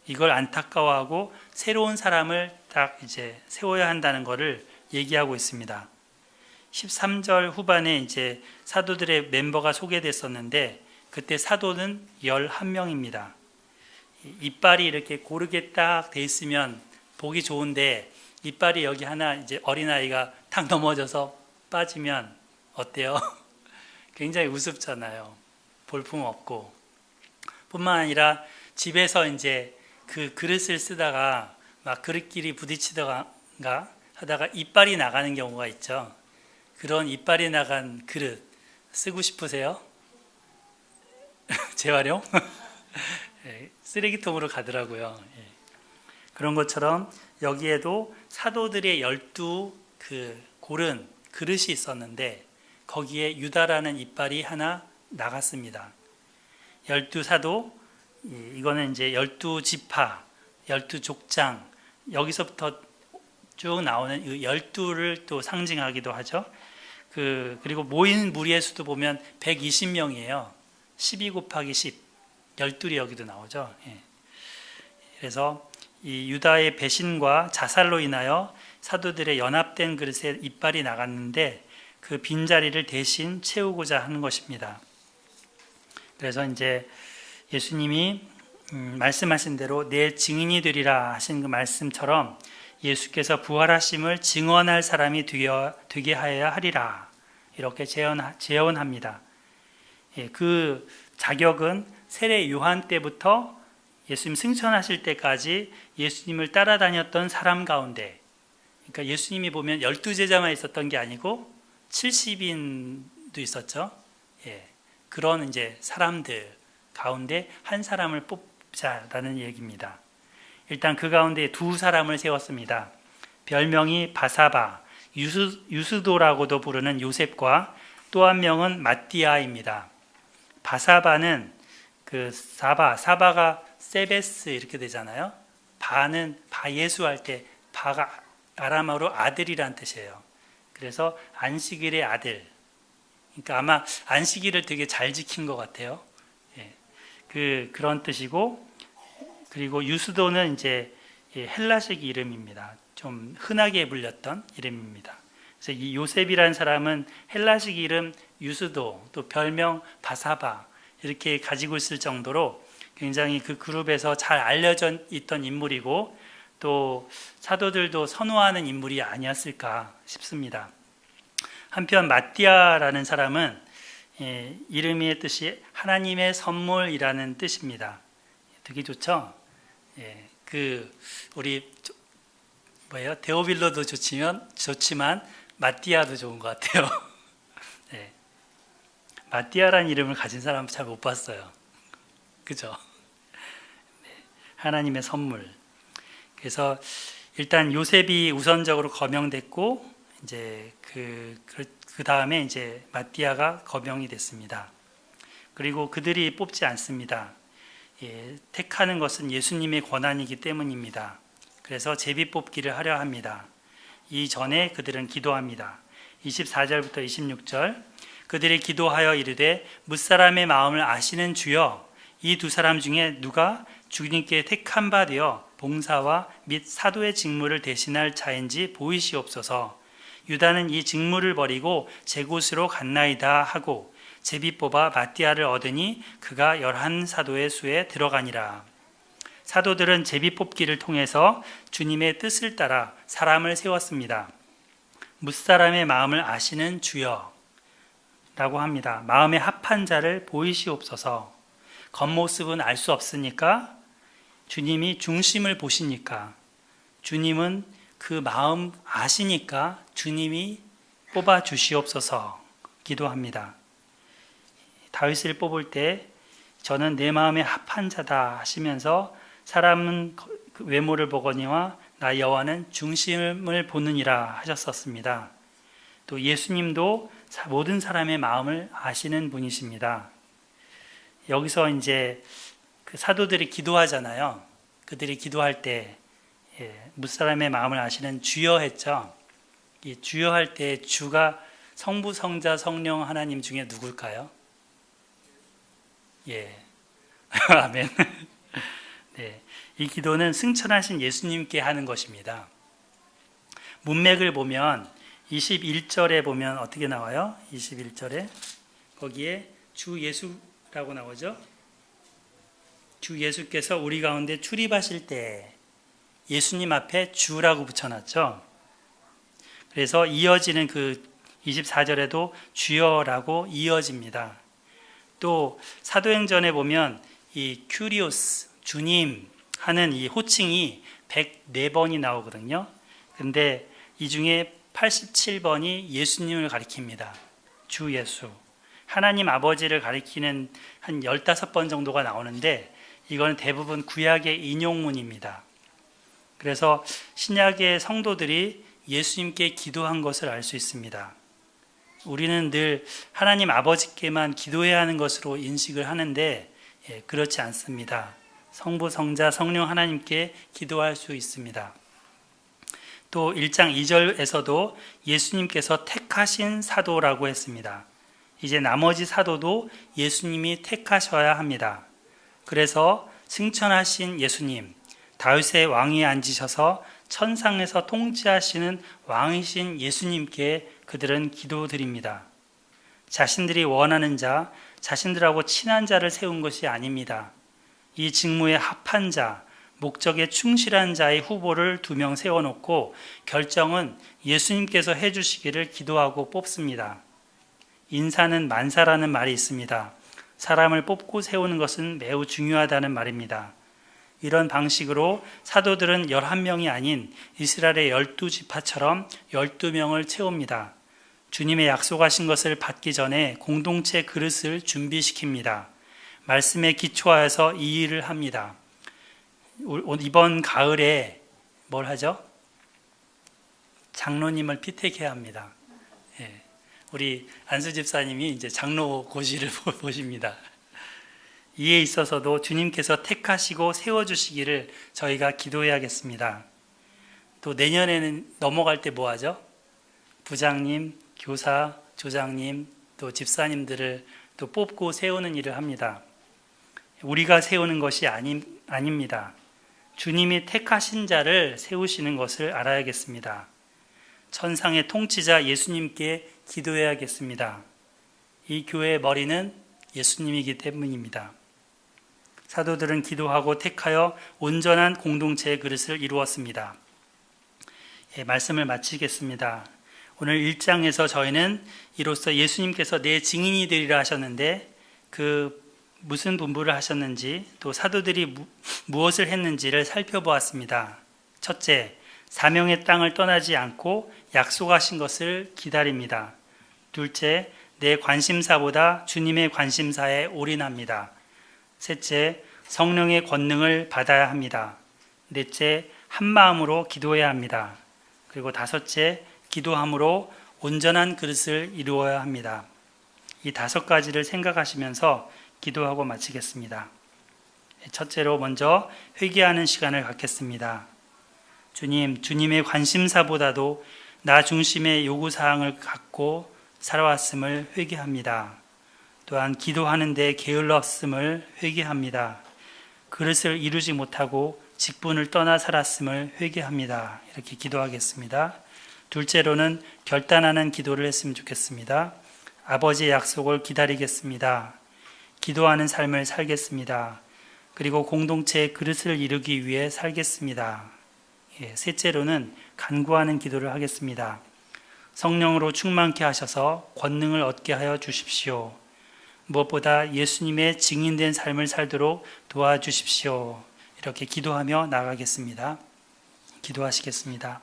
Speaker 1: 이걸 안타까워하고 새로운 사람을 딱 이제 세워야 한다는 것을 얘기하고 있습니다. 13절 후반에 이제 사도들의 멤버가 소개됐었는데 그때 사도는 11명입니다. 이빨이 이렇게 고르게 딱 돼 있으면 보기 좋은데 이빨이 여기 하나 이제 어린아이가 탁 넘어져서 빠지면 어때요? 굉장히 우습잖아요. 볼품 없고. 뿐만 아니라 집에서 이제 그 그릇을 쓰다가 막 그릇끼리 부딪히다가 하다가 이빨이 나가는 경우가 있죠. 그런 이빨이 나간 그릇 쓰고 싶으세요? 재활용? 쓰레기통으로 가더라고요. 그런 것처럼 여기에도 사도들의 12 그 고른 그릇이 있었는데 거기에 유다라는 이빨이 하나 나갔습니다. 12사도, 이거는 이제 12지파, 12족장, 여기서부터 쭉 나오는 12를 또 상징하기도 하죠. 그리고 모인 무리의 수도 보면 120명이에요. 12 곱하기 10, 12이 여기도 나오죠. 그래서 이 유다의 배신과 자살로 인하여 사도들의 연합된 그릇에 이빨이 나갔는데 그 빈자리를 대신 채우고자 하는 것입니다. 그래서 이제 예수님이 말씀하신 대로 내 증인이 되리라 하신 그 말씀처럼 예수께서 부활하심을 증언할 사람이 되게 하여야 하리라 이렇게 재언합니다. 그 자격은 세례 요한 때부터 예수님 승천하실 때까지 예수님을 따라다녔던 사람 가운데, 그러니까 예수님이 보면 12제자만 있었던 게 아니고 70인도 있었죠. 그런 이제 사람들 가운데 한 사람을 뽑자라는 얘기입니다. 일단 그 가운데 두 사람을 세웠습니다. 별명이 바사바, 유스도라고도 부르는 요셉과 또 한 명은 마띠아입니다. 바사바는 그 사바가 세베스 이렇게 되잖아요. 바는 바예수 할 때 바가 아람어로 아들이란 뜻이에요. 그래서 안식일의 아들. 그러니까 아마 안식일을 되게 잘 지킨 것 같아요. 그런 뜻이고, 그리고 유스도는 이제 헬라식 이름입니다. 좀 흔하게 불렸던 이름입니다. 그래서 이 요셉이라는 사람은 헬라식 이름 유스도, 또 별명 바사바 이렇게 가지고 있을 정도로 굉장히 그 그룹에서 잘 알려져 있던 인물이고 또 사도들도 선호하는 인물이 아니었을까 싶습니다. 한편 마띠아라는 사람은 이름의 뜻이 하나님의 선물이라는 뜻입니다. 되게 좋죠? 우리 데오빌로도 좋지만 마띠아도 좋은 것 같아요. 마띠아라는 이름을 가진 사람 잘 못 봤어요. 그죠? 하나님의 선물. 그래서 일단 요셉이 우선적으로 거명됐고 이제 그 다음에 이제 마띠아가 거명이 됐습니다. 그리고 그들이 뽑지 않습니다. 택하는 것은 예수님의 권한이기 때문입니다. 그래서 제비 뽑기를 하려 합니다. 이전에 그들은 기도합니다. 24절부터 26절 그들이 기도하여 이르되 뭇사람의 마음을 아시는 주여 이 두 사람 중에 누가 주님께 택한 바 되어 봉사와 및 사도의 직무를 대신할 자인지 보이시옵소서. 유다는 이 직무를 버리고 제 곳으로 갔나이다 하고 제비 뽑아 마띠아를 얻으니 그가 11사도의 수에 들어가니라. 사도들은 제비 뽑기를 통해서 주님의 뜻을 따라 사람을 세웠습니다. 뭇사람의 마음을 아시는 주여 라고 합니다. 마음에 합한 자를 보이시옵소서. 겉모습은 알 수 없으니까 주님이 중심을 보시니까 주님은 그 마음 아시니까 주님이 뽑아 주시옵소서 기도합니다. 다윗을 뽑을 때 저는 내 마음에 합한 자다 하시면서 사람은 외모를 보거니와 나 여호와는 중심을 보느니라 하셨었습니다. 또 예수님도 모든 사람의 마음을 아시는 분이십니다. 여기서 이제 그 사도들이 기도하잖아요. 그들이 기도할 때 뭇사람의 마음을 아시는 주여 했죠. 이 주여 할 때 주가 성부, 성자, 성령 하나님 중에 누굴까요? 아멘. 네, 이 기도는 승천하신 예수님께 하는 것입니다. 문맥을 보면 21절에 보면 어떻게 나와요? 21절에 거기에 주 예수라고 나오죠. 주 예수께서 우리 가운데 출입하실 때 예수님 앞에 주라고 붙여놨죠. 그래서 이어지는 그 24절에도 주여라고 이어집니다. 또 사도행전에 보면 이 큐리오스, 주님 하는 이 호칭이 104번이 나오거든요. 근데 이 중에 87번이 예수님을 가리킵니다. 주 예수. 하나님 아버지를 가리키는 한 15번 정도가 나오는데 이거는 대부분 구약의 인용문입니다. 그래서 신약의 성도들이 예수님께 기도한 것을 알 수 있습니다. 우리는 늘 하나님 아버지께만 기도해야 하는 것으로 인식을 하는데 그렇지 않습니다. 성부, 성자, 성령 하나님께 기도할 수 있습니다. 또 1장 2절에서도 예수님께서 택하신 사도라고 했습니다. 이제 나머지 사도도 예수님이 택하셔야 합니다. 그래서 승천하신 예수님, 다윗의 왕위에 앉으셔서 천상에서 통치하시는 왕이신 예수님께 그들은 기도드립니다. 자신들이 원하는 자, 자신들하고 친한 자를 세운 것이 아닙니다. 이 직무에 합한 자, 목적에 충실한 자의 후보를 2명 세워놓고 결정은 예수님께서 해주시기를 기도하고 뽑습니다. 인사는 만사라는 말이 있습니다. 사람을 뽑고 세우는 것은 매우 중요하다는 말입니다. 이런 방식으로 사도들은 11명이 아닌 이스라엘의 12지파처럼 12명을 채웁니다. 주님의 약속하신 것을 받기 전에 공동체 그릇을 준비시킵니다. 말씀에 기초하여서 이 일을 합니다. 이번 가을에 뭘 하죠? 장로님을 피택해야 합니다. 우리 안수 집사님이 이제 장로 고시를 보십니다. 이에 있어서도 주님께서 택하시고 세워주시기를 저희가 기도해야겠습니다. 또 내년에는 넘어갈 때 뭐 하죠? 부장님, 교사, 조장님, 또 집사님들을 또 뽑고 세우는 일을 합니다. 우리가 세우는 것이 아닙니다. 주님이 택하신 자를 세우시는 것을 알아야겠습니다. 천상의 통치자 예수님께 기도해야겠습니다. 이 교회의 머리는 예수님이기 때문입니다. 사도들은 기도하고 택하여 온전한 공동체의 그릇을 이루었습니다. 말씀을 마치겠습니다. 오늘 1장에서 저희는 이로써 예수님께서 내 증인이 되리라 하셨는데 그 무슨 분부를 하셨는지 또 사도들이 무엇을 했는지를 살펴보았습니다. 첫째, 사명의 땅을 떠나지 않고 약속하신 것을 기다립니다. 둘째, 내 관심사보다 주님의 관심사에 올인합니다. 셋째, 성령의 권능을 받아야 합니다. 넷째, 한 마음으로 기도해야 합니다. 그리고 다섯째, 기도함으로 온전한 그릇을 이루어야 합니다. 이 5가지를 생각하시면서 기도하고 마치겠습니다. 첫째로 먼저 회개하는 시간을 갖겠습니다. 주님, 주님의 관심사보다도 나 중심의 요구사항을 갖고 살아왔음을 회개합니다. 또한 기도하는 데 게을렀음을 회개합니다. 그릇을 이루지 못하고 직분을 떠나 살았음을 회개합니다. 이렇게 기도하겠습니다. 둘째로는 결단하는 기도를 했으면 좋겠습니다. 아버지의 약속을 기다리겠습니다. 기도하는 삶을 살겠습니다. 그리고 공동체의 그릇을 이루기 위해 살겠습니다. 셋째로는 간구하는 기도를 하겠습니다. 성령으로 충만케 하셔서 권능을 얻게 하여 주십시오. 무엇보다 예수님의 증인된 삶을 살도록 도와주십시오. 이렇게 기도하며 나가겠습니다. 기도하시겠습니다.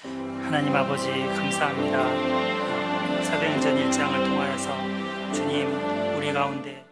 Speaker 1: 하나님 아버지 감사합니다. 사도행전 1장을 통하여서 주님 우리 가운데